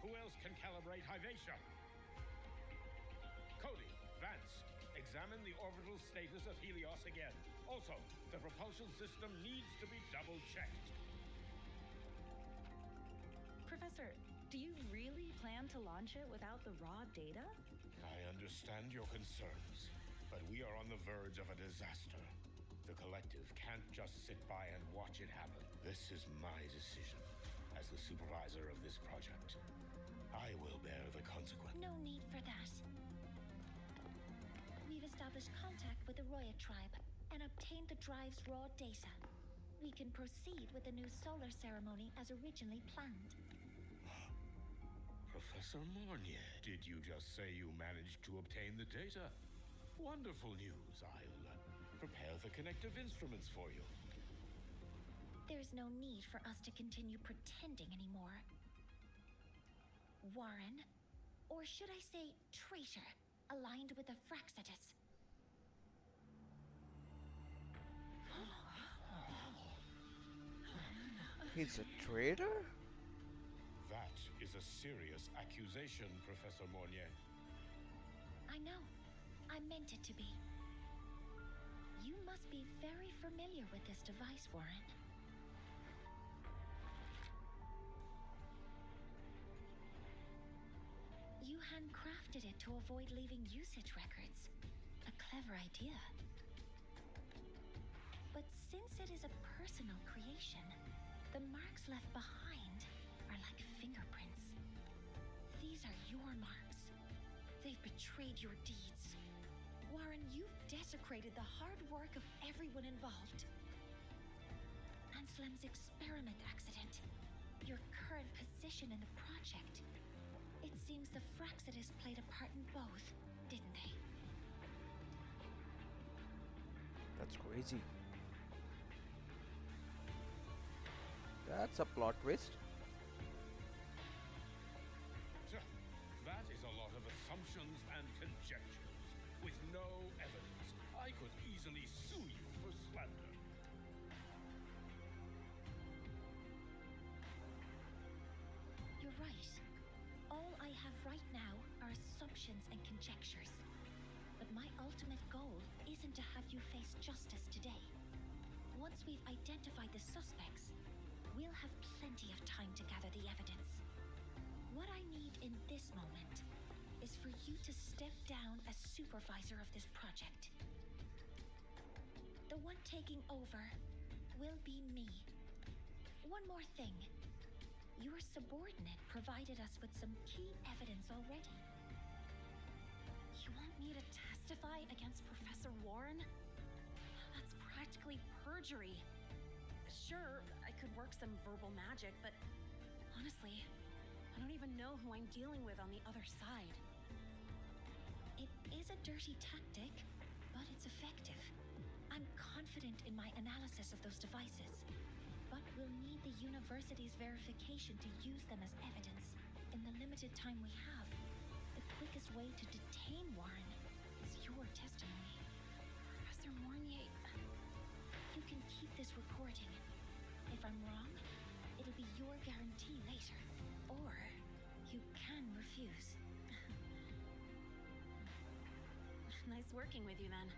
Who else can calibrate Hyvatia? Cody, Vance, examine the orbital status of Helios again. Also, the propulsion system needs to be double-checked. Professor, do you really plan to launch it without the raw data? I understand your concerns, but we are on the verge of a disaster. The collective can't just sit by and watch it happen. This is my decision as the supervisor of this project. I will bear the consequence. No need for that. We've established contact with the Roya tribe and obtained the drive's raw data. We can proceed with the new solar ceremony as originally planned. Professor Mornye, did you just say you managed to obtain the data? Wonderful news. I'll prepare the connective instruments for you. There's no need for us to continue pretending anymore. Warren, or should I say traitor, aligned with the Fraxidus. He's a traitor? That is a serious accusation, Professor Mornye. I know. I meant it to be. You must be very familiar with this device, Warren. You handcrafted it to avoid leaving usage records. A clever idea. But since it is a personal creation, the marks left behind are like fingerprints. These are your marks. They've betrayed your deeds. Warren, you've desecrated the hard work of everyone involved. Anselm's experiment accident, your current position in the project. It seems the Fraxidus played a part in both, didn't they? That's crazy. That's a plot twist. That is a lot of assumptions and conjectures, with no evidence. I could easily sue you for slander. You're right. All I have right now are assumptions and conjectures. But my ultimate goal isn't to have you face justice today. Once we've identified the suspects, we'll have plenty of time to gather the evidence. What I need in this moment is for you to step down as supervisor of this project. The one taking over will be me. One more thing. Your subordinate provided us with some key evidence already. You want me to testify against Professor Warren? That's practically perjury. Sure, I could work some verbal magic, but honestly, I don't even know who I'm dealing with on the other side. It is a dirty tactic, but it's effective. I'm confident in my analysis of those devices, but we'll need the university's verification to use them as evidence. In the limited time we have, the quickest way to detain Warren is your testimony. Professor Mornye, you can keep this recording. If I'm wrong, it'll be your guarantee later. Or you can refuse. nice working with you then.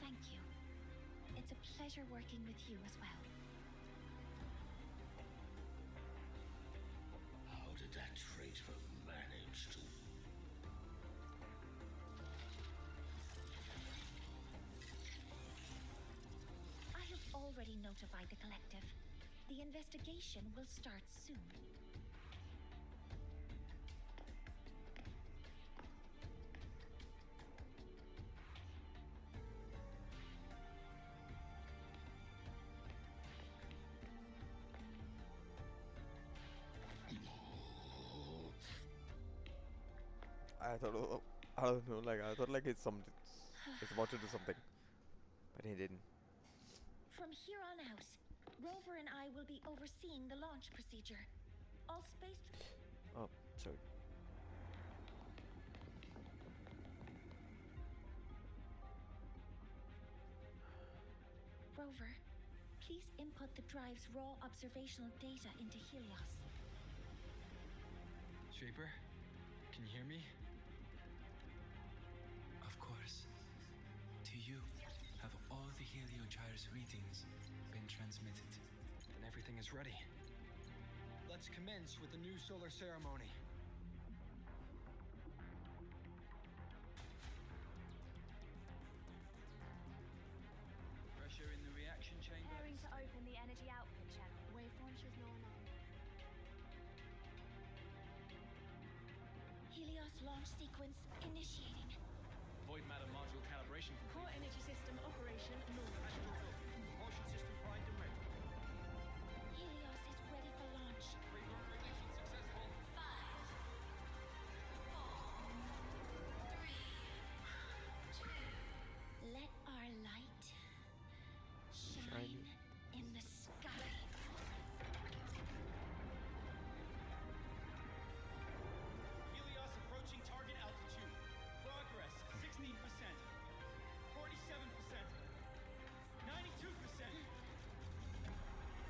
Thank you. It's a pleasure working with you as well. traitor managed to... I have already notified the collective. The investigation will start soon. I thought, I don't know, like I thought like it's something, it's about to do something, but he didn't. From here on out, Rover and I will be overseeing the launch procedure. All space... Oh, sorry. Rover, please input the drive's raw observational data into Helios. Shaper, can you hear me? Of course. To you, have all the Heliogyre's readings been transmitted? Then everything is ready. Let's commence with the new solar ceremony. Pressure in the reaction chamber. Preparing to open the energy output channel. Waveform shows no anomaly. Helios launch sequence initiating. Void matter module calibration. Core energy system operation normal. Propulsion system primed and ready. Helios is ready for launch. Reconfirmation successful. 5, 4, 3, 2. Let our light shine in the sky. Helios approaching target altitude. Progress 16%, 47%, 92%.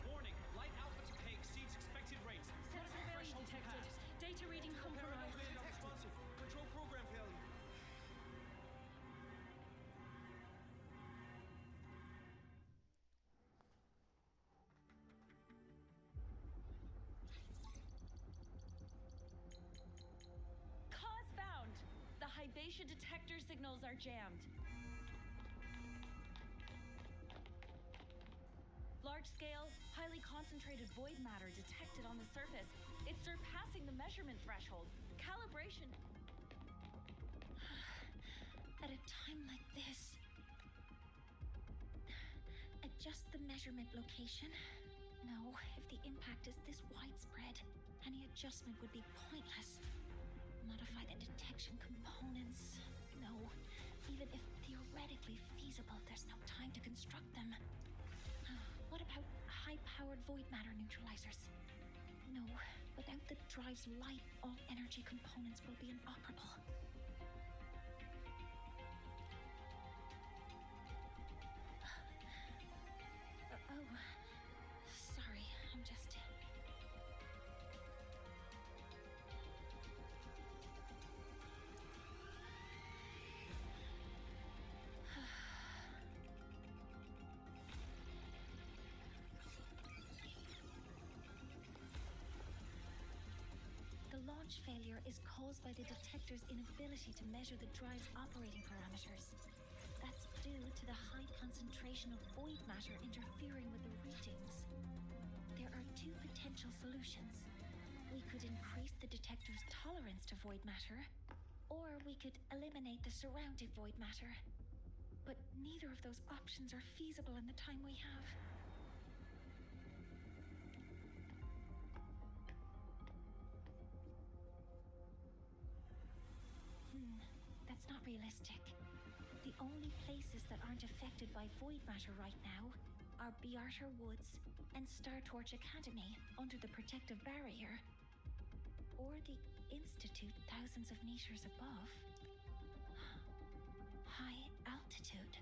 Warning, light output decay exceeds expected rates. Sensor failure Threshold detected. passed. Data reading compromised. Responsive. Control program failure. Cause found! The Hypatia detector signals are jammed. Large-scale, highly concentrated void matter detected on the surface. It's surpassing the measurement threshold. Calibration. At a time like this, adjust the measurement location. No, if the impact is this widespread, any adjustment would be pointless. Modify the detection components. No, even if theoretically feasible, there's no time to construct them. What about high-powered void matter neutralizers? No, without the drive's light, all energy components will be inoperable. Oh, sorry, I'm just... The launch failure is caused by the detector's inability to measure the drive's operating parameters. That's due to the high concentration of void matter interfering with the readings. There are two potential solutions. We could increase the detector's tolerance to void matter, or we could eliminate the surrounding void matter. But neither of those options are feasible in the time we have. That's not realistic. The only places that aren't affected by void matter right now are Bearter Woods and Star Torch Academy under the protective barrier, or the Institute thousands of meters above. High altitude.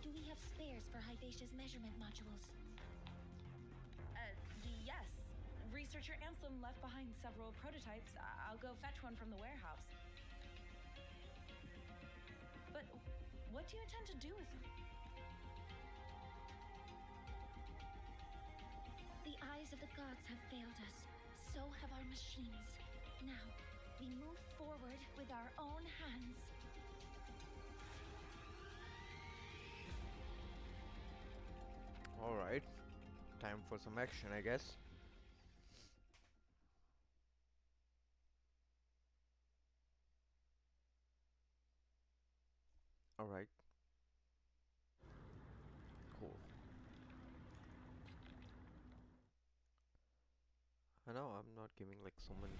Do we have spares for Hypatia's measurement modules? Yes. Researcher Anselm left behind several prototypes. I'll go fetch one from the warehouse. But what do you intend to do with them? The eyes of the gods have failed us. So have our machines. Now, we move forward with our own hands. Alright, time for some action, I guess. Alright. Cool. I know I'm not giving like someone's.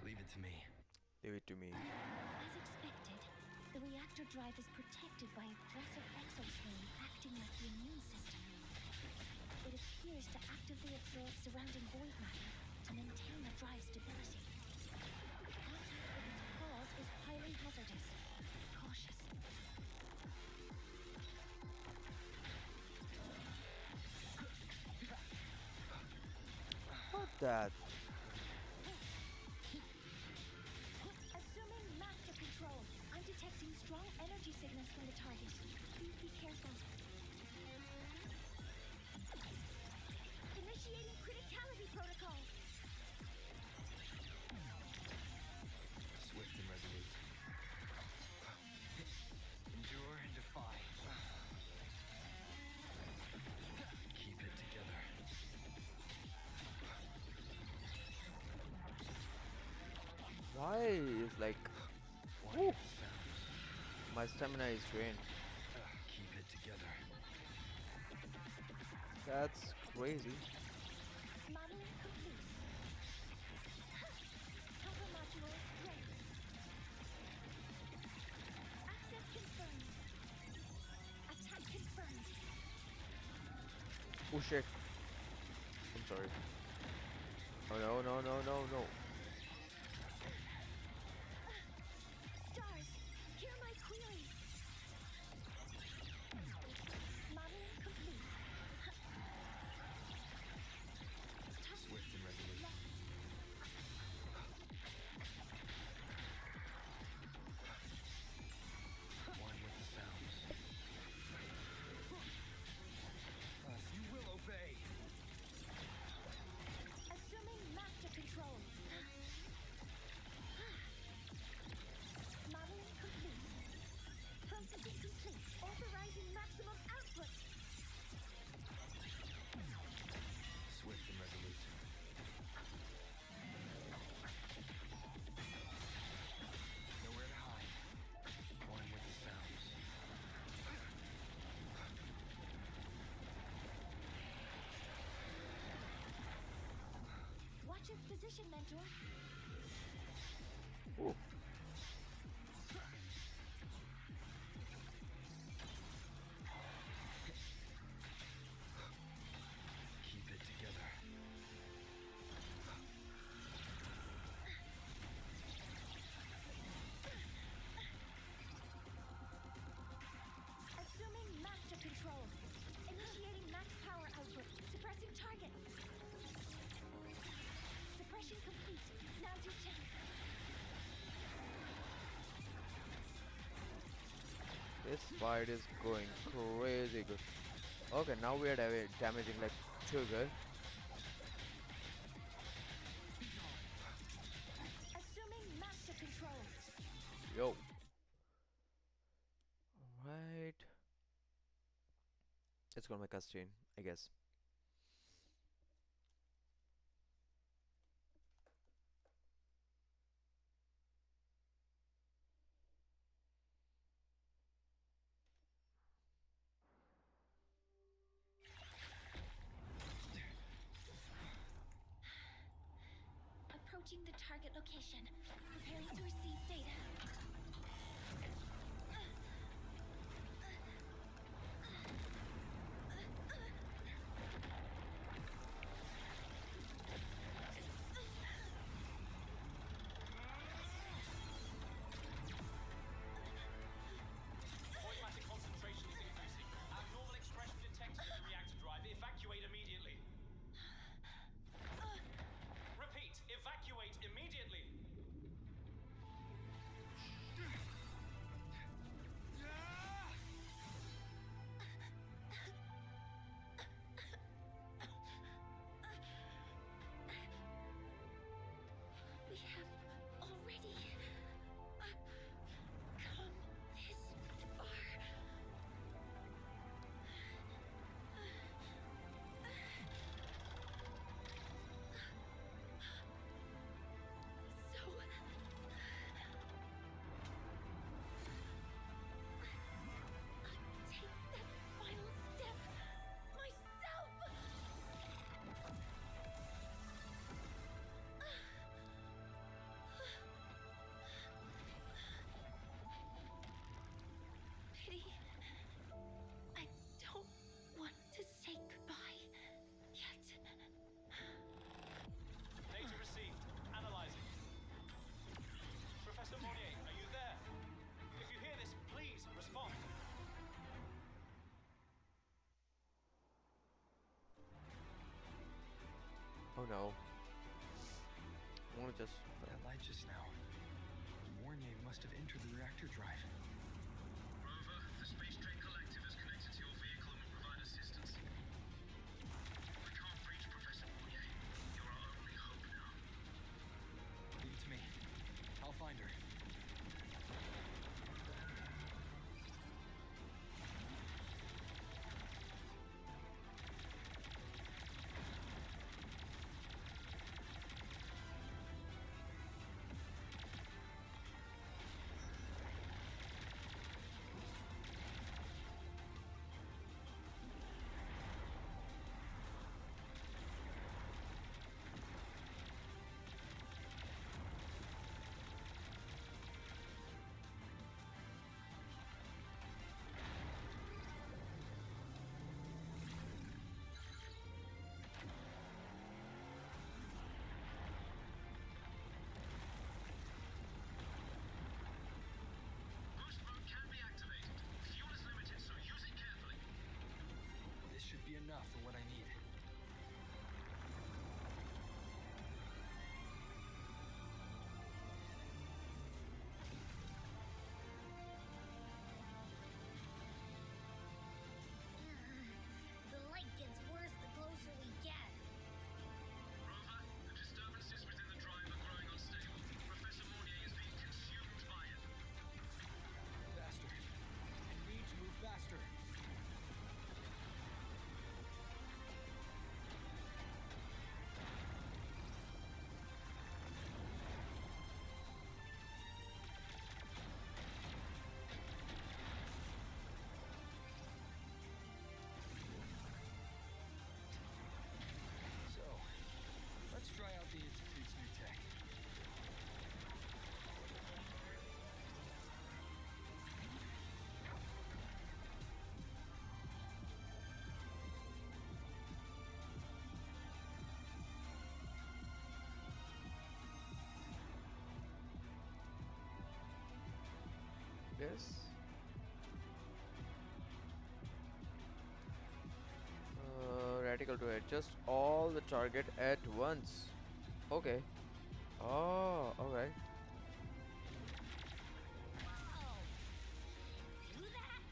Leave it to me. Leave it to me. As expected, the reactor drive is protected by aggressive exoswarm acting like the immune system. It appears to actively absorb surrounding void matter to maintain the drive's stability. Contact with its claws is highly hazardous. Be cautious. What that? Assuming master control, I'm detecting strong energy signals from the target. Please be careful. Initiating criticality protocol. Swift and resolute. Endure and defy. Keep it together. Why is like. Woo, my stamina is drained. Keep it together. That's crazy. Modeling complete. Cover modules ready. Access confirmed. Attack confirmed. Oh shit. I'm sorry. Oh no, no, no, no, no. Stars, hear my queries. Modeling complete. Swift and resolute. One with the sounds. You will obey. Assuming master control. Modeling complete. Processing complete. Authorizing maximum output. Swift and resolute. Nowhere to hide. One with the sounds. Watch its position, Mentor. Ooh. Keep it together. Assuming master control. Initiating max power output. Suppressing target. Suppression complete. Now's your chance. This fight is going crazy good. Okay, now we are damaging like too good. Assuming master control. Yo. Alright. It's gonna make us chain, I guess. Approaching the target location. Preparing to receive data. Oh no. I wanna just. That light just now. Mornye must have entered the reactor drive. Rover, the Space Train Collective is connected to your vehicle and will provide assistance. We can't reach Professor Mornye. You're our only hope now. Leave it to me. I'll find her. Boost mode can be activated. Fuel is limited, so use it carefully. This should be enough for what I need. The light gets worse the closer we get. Rover, the disturbances within the drive are growing unstable. Professor Mornye is being consumed by it. Faster. I need to move faster. So, let's try out the Institute's new tech. This. Radical to adjust all the target at once. Okay. Oh, alright. Whoa! Do that?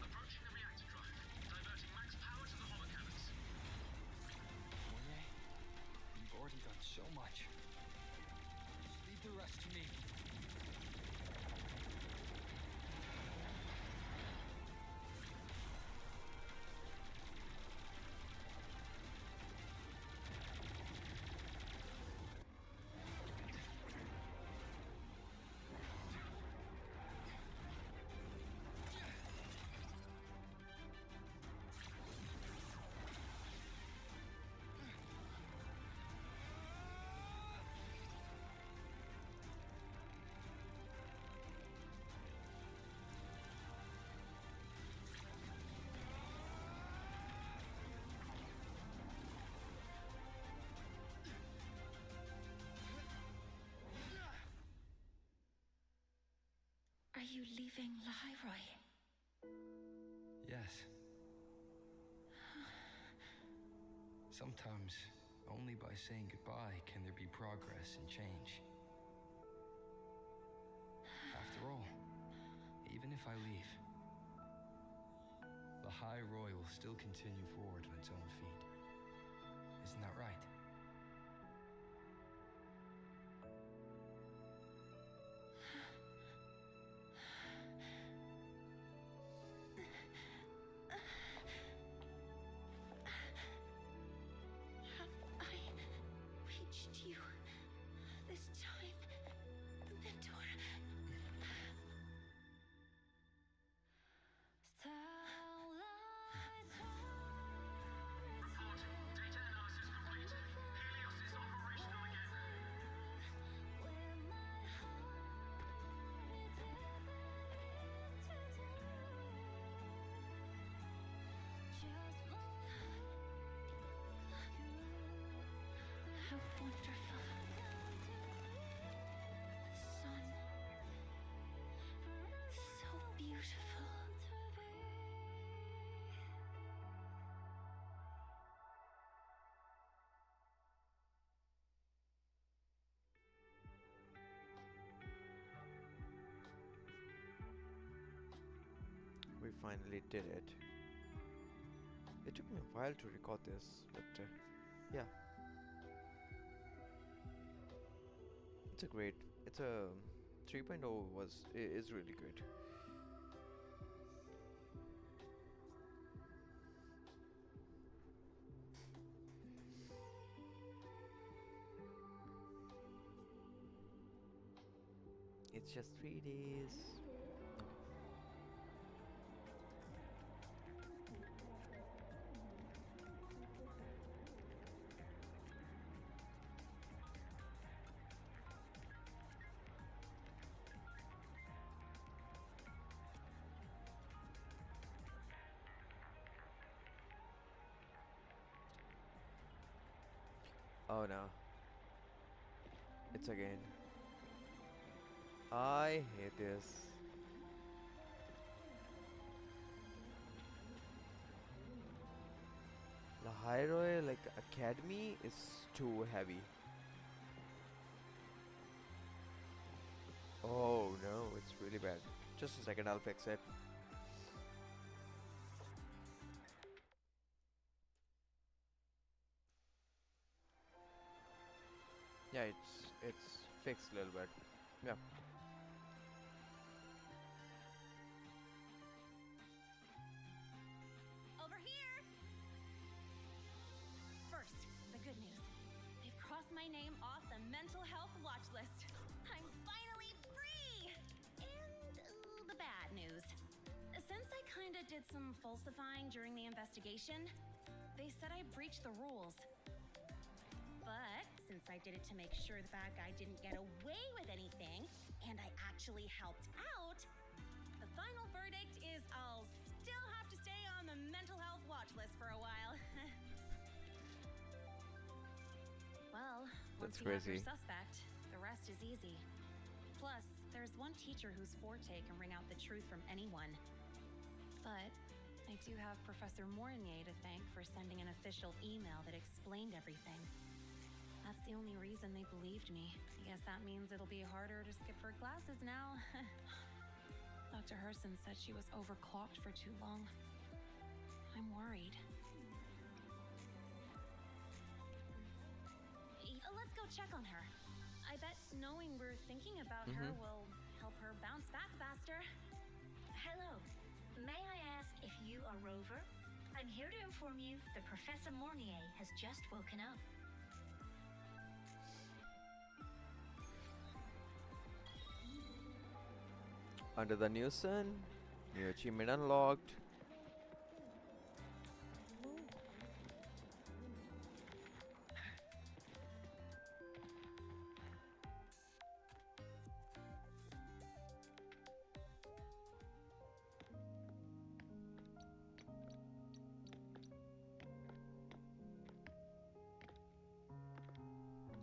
Approaching the reactor drive. Diverting max power to the holo cannons. Mornye, you've already done so much. Just leave the rest to me. Are you leaving Lahiroy? Yes. Sometimes, only by saying goodbye can there be progress and change. After all, even if I leave, the High Roy will still continue forward on its own feet. Isn't that right? Have I reached you this time, Mentor? Report. Data analysis complete. finally did it. It took me a while to record this, but yeah, it's a great. It's a 3.0 is really great. It's just 3 days. Oh no, it's again. I hate this. The Hyrule like Academy is too heavy. Oh no, it's really bad. Just a second, I'll fix it. Yeah, it's fixed a little bit. Yeah. Over here! First, the good news. They've crossed my name off the mental health watch list. I'm finally free! And the bad news. Since I kinda did some falsifying during the investigation, they said I breached the rules. But since I did it to make sure the bad guy didn't get away with anything, and I actually helped out, the final verdict is I'll still have to stay on the mental health watch list for a while. Well, once That's you have your crazy. suspect, the rest is easy. Plus, there's one teacher whose forte can wring out the truth from anyone. But I do have Professor Mornye to thank for sending an official email that explained everything. That's the only reason they believed me. I guess that means it'll be harder to skip her classes now. Dr. Herson said she was overclocked for too long. I'm worried. Let's go check on her. I bet knowing we're thinking about her will help her bounce back faster. Hello. May I ask if you are Rover? I'm here to inform you that Professor Mornye has just woken up. Under the new sun, new achievement unlocked.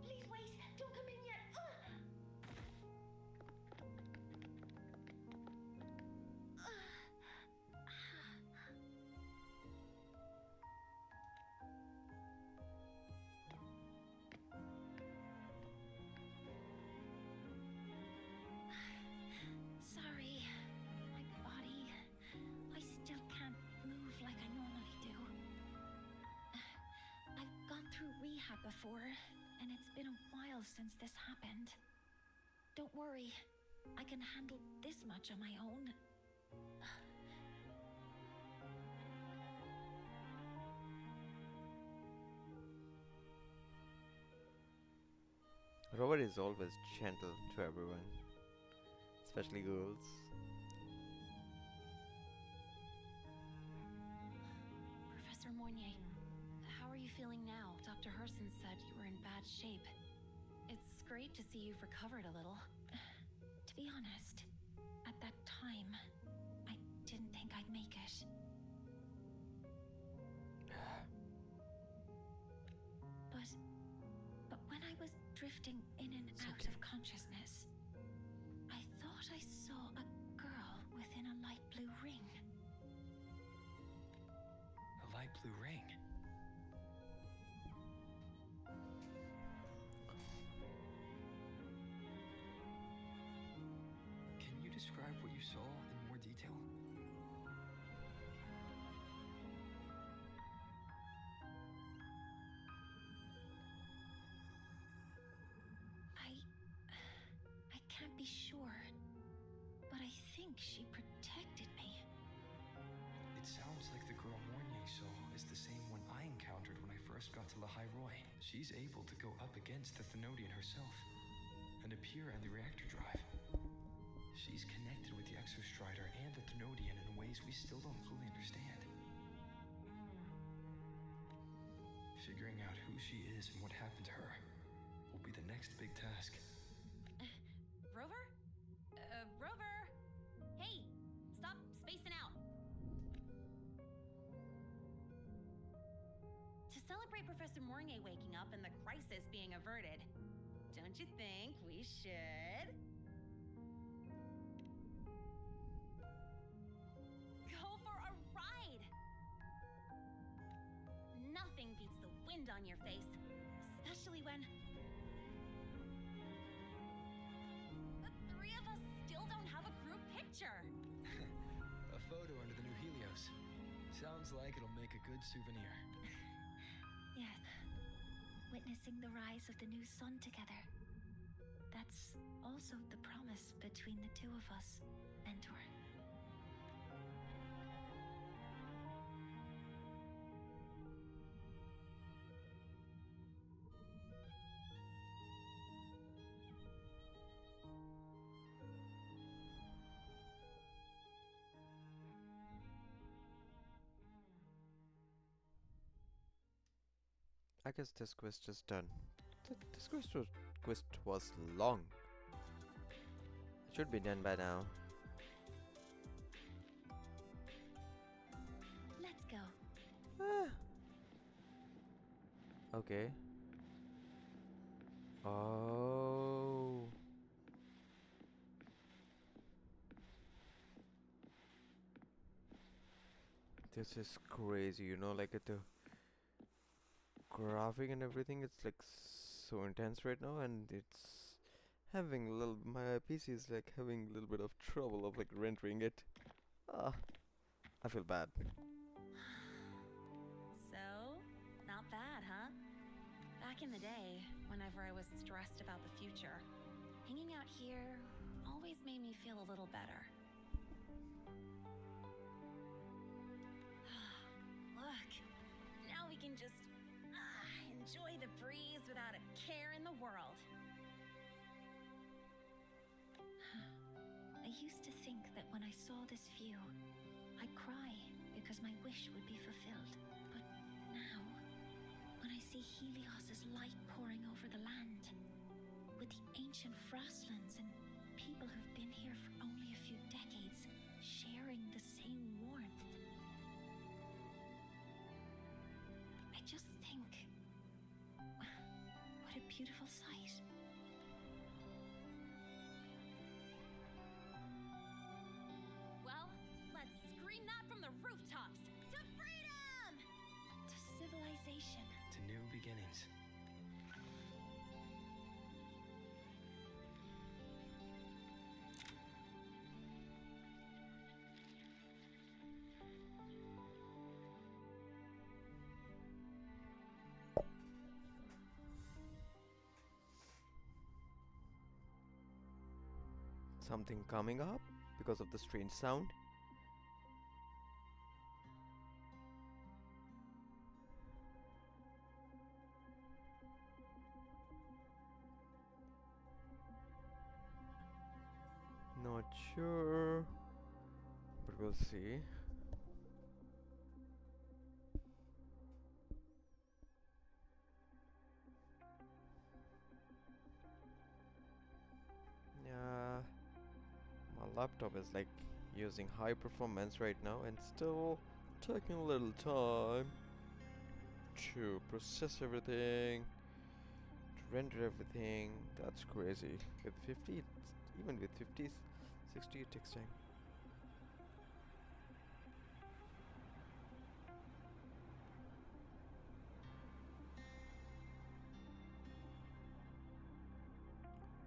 Please wait! Don't come in yet! Sorry, my body. I still can't move like I normally do. I've gone through rehab before, and it's been a while since this happened. Don't worry, I can handle this much on my own. Rover is always gentle to everyone, especially girls. Professor Mornye, how are you feeling now? Dr. Herson said you were in bad shape. It's great to see you've recovered a little. To be honest, at that time, I didn't think I'd make it. But when I was drifting in and out of consciousness, I thought I saw a girl within a light blue ring. A light blue ring. Can you describe what you saw in more detail? think she protected me. It sounds like the girl Mornye saw is the same one I encountered when I first got to Lahairoi. She's able to go up against the Thenodian herself and appear at the reactor drive. She's connected with the Exostrider and the Thenodian in ways we still don't fully understand. Figuring out who she is and what happened to her will be the next big task. Rover? Rover! Hey! Stop spacing out! To celebrate Professor Mornye waking up and the crisis being averted, don't you think we should go for a ride? Nothing beats the wind on your face, especially when the three of us still don't have a group picture. A photo under the new Helios. Sounds like it'll make a good souvenir. Yes. Witnessing the rise of the new sun together. That's also the promise between the two of us, Mentor. I guess this quest is done. This quest was long. It should be done by now. Let's go. Okay. Oh. This is crazy, you know, like the graphic and everything, it's like so intense right now, and it's having a little, my PC is like having a little bit of trouble of like rendering it. I feel bad. So, not bad, huh? Back in the day, whenever I was stressed about the future, hanging out here always made me feel a little better. Look, now we can just enjoy the breeze without a care in the world. I used to think that when I saw this view, I'd cry because my wish would be fulfilled. But now, when I see Helios's light pouring over the land, with the ancient frostlands and people who've been here for only a few decades sharing the same warmth, I just think, what a beautiful sight. Well, let's scream that from the rooftops. To freedom! To civilization. To new beginnings. Something coming up because of the strange sound. Not sure, but we'll see. Yeah, my laptop is like using high performance right now and still taking a little time to process everything, to render everything. That's crazy. With 50, even with 50, 60, it takes time.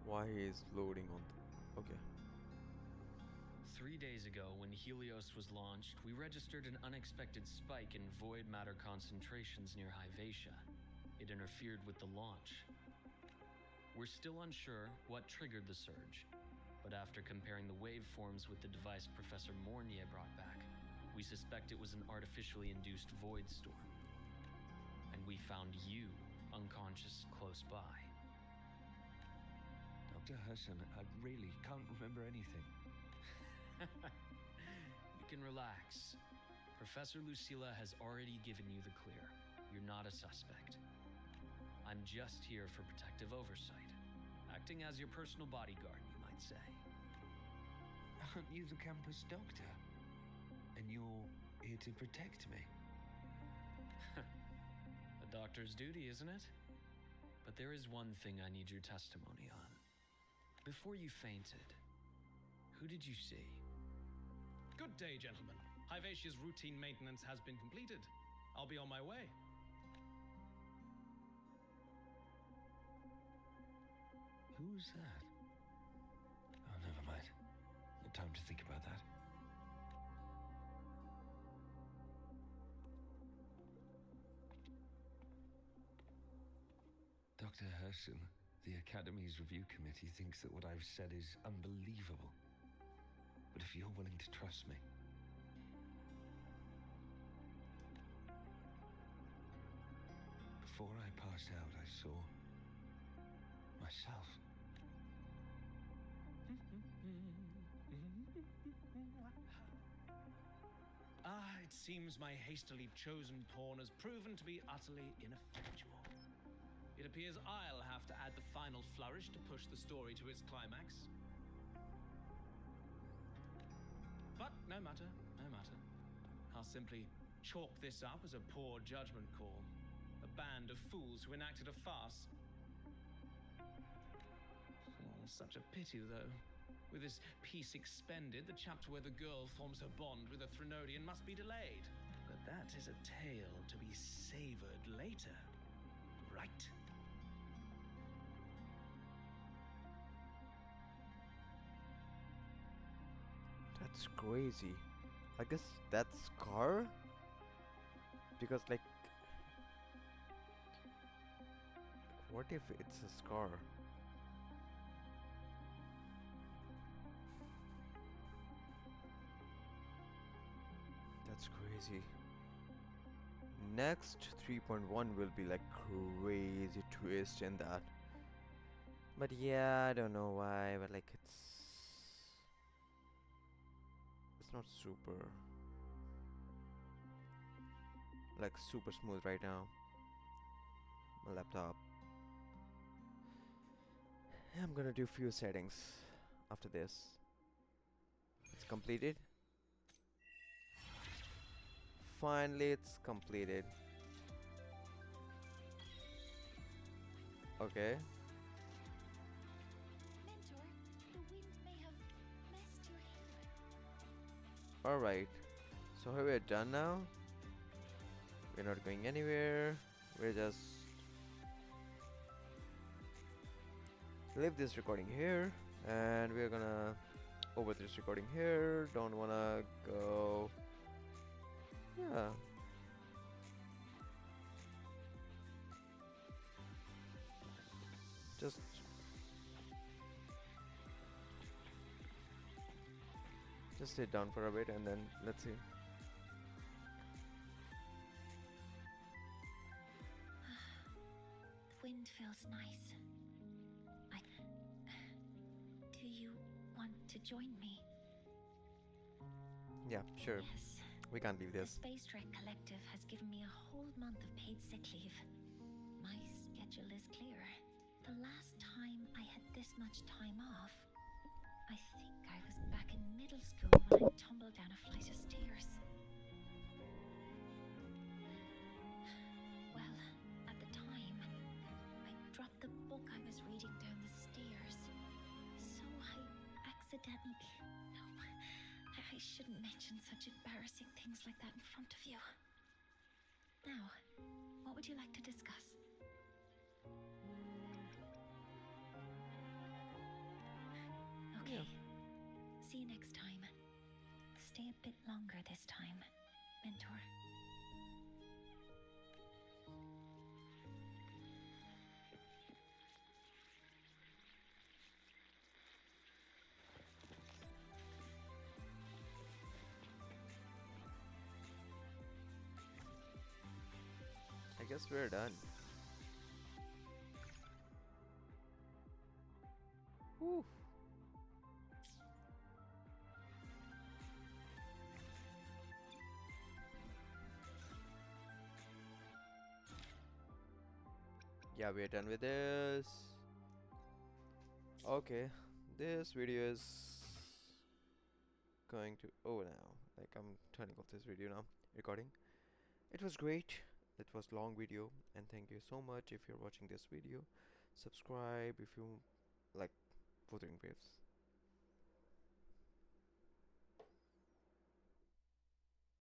Why is loading on? Okay. 3 days ago, when Helios was launched, we registered an unexpected spike in void matter concentrations near Hyvatia. It interfered with the launch. We're still unsure what triggered the surge, but after comparing the waveforms with the device Professor Mornye brought back, we suspect it was an artificially induced void storm. And we found you unconscious close by. Dr. Hudson, I really can't remember anything. You can relax. Professor Lucilla has already given you the clear. You're not a suspect. I'm just here for protective oversight, acting as your personal bodyguard, you might say. Aren't you the campus doctor? And you're here to protect me? A doctor's duty, isn't it? But there is one thing I need your testimony on. Before you fainted, who did you see? Good day, gentlemen. Hivatia's routine maintenance has been completed. I'll be on my way. Who's that? Oh, never mind. No time to think about that. Dr. Hudson, the Academy's review committee thinks that what I've said is unbelievable. But if you're willing to trust me... Before I passed out, I saw... myself. It seems my hastily chosen pawn has proven to be utterly ineffectual. It appears I'll have to add the final flourish to push the story to its climax. But no matter, no matter. I'll simply chalk this up as a poor judgment call. A band of fools who enacted a farce. Oh, such a pity, though. With this piece expended, the chapter where the girl forms her bond with a Threnodian must be delayed. But that is a tale to be savored later, right? That's crazy. I guess that's Scar? Because, like, what if it's a Scar? That's crazy. Next 3.1 will be like crazy twist in that. But yeah, I don't know why, but like it's not super like super smooth right now. My laptop. I'm gonna do few settings after this. It's completed. Finally, it's completed. Okay. Mentor, the wind may have messed your hair. Alright. So we're done now. We're not going anywhere. We're just leave this recording here, and we're gonna over this recording here. Don't wanna go. Yeah. Just sit down for a bit and then let's see. The wind feels nice. Do you want to join me? Yeah, sure. Yes. We can't leave The this. Space Trek Collective has given me a whole month of paid sick leave. My schedule is clear. The last time I had this much time off, I think I was back in middle school when I tumbled down a flight of stairs. Well, at the time, I dropped the book I was reading down the stairs. So I accidentally... No, I shouldn't mention such embarrassing things like that in front of you. Now, what would you like to discuss? Okay. See you next time. Stay a bit longer this time, Mentor. guess we're done. Whew. Yeah, we're done with this. Okay, this video is going to over now. Like, I'm turning off this video now. Recording. It was great. It was long video, and thank you so much if you're watching this video. Subscribe if you like Wuthering Waves.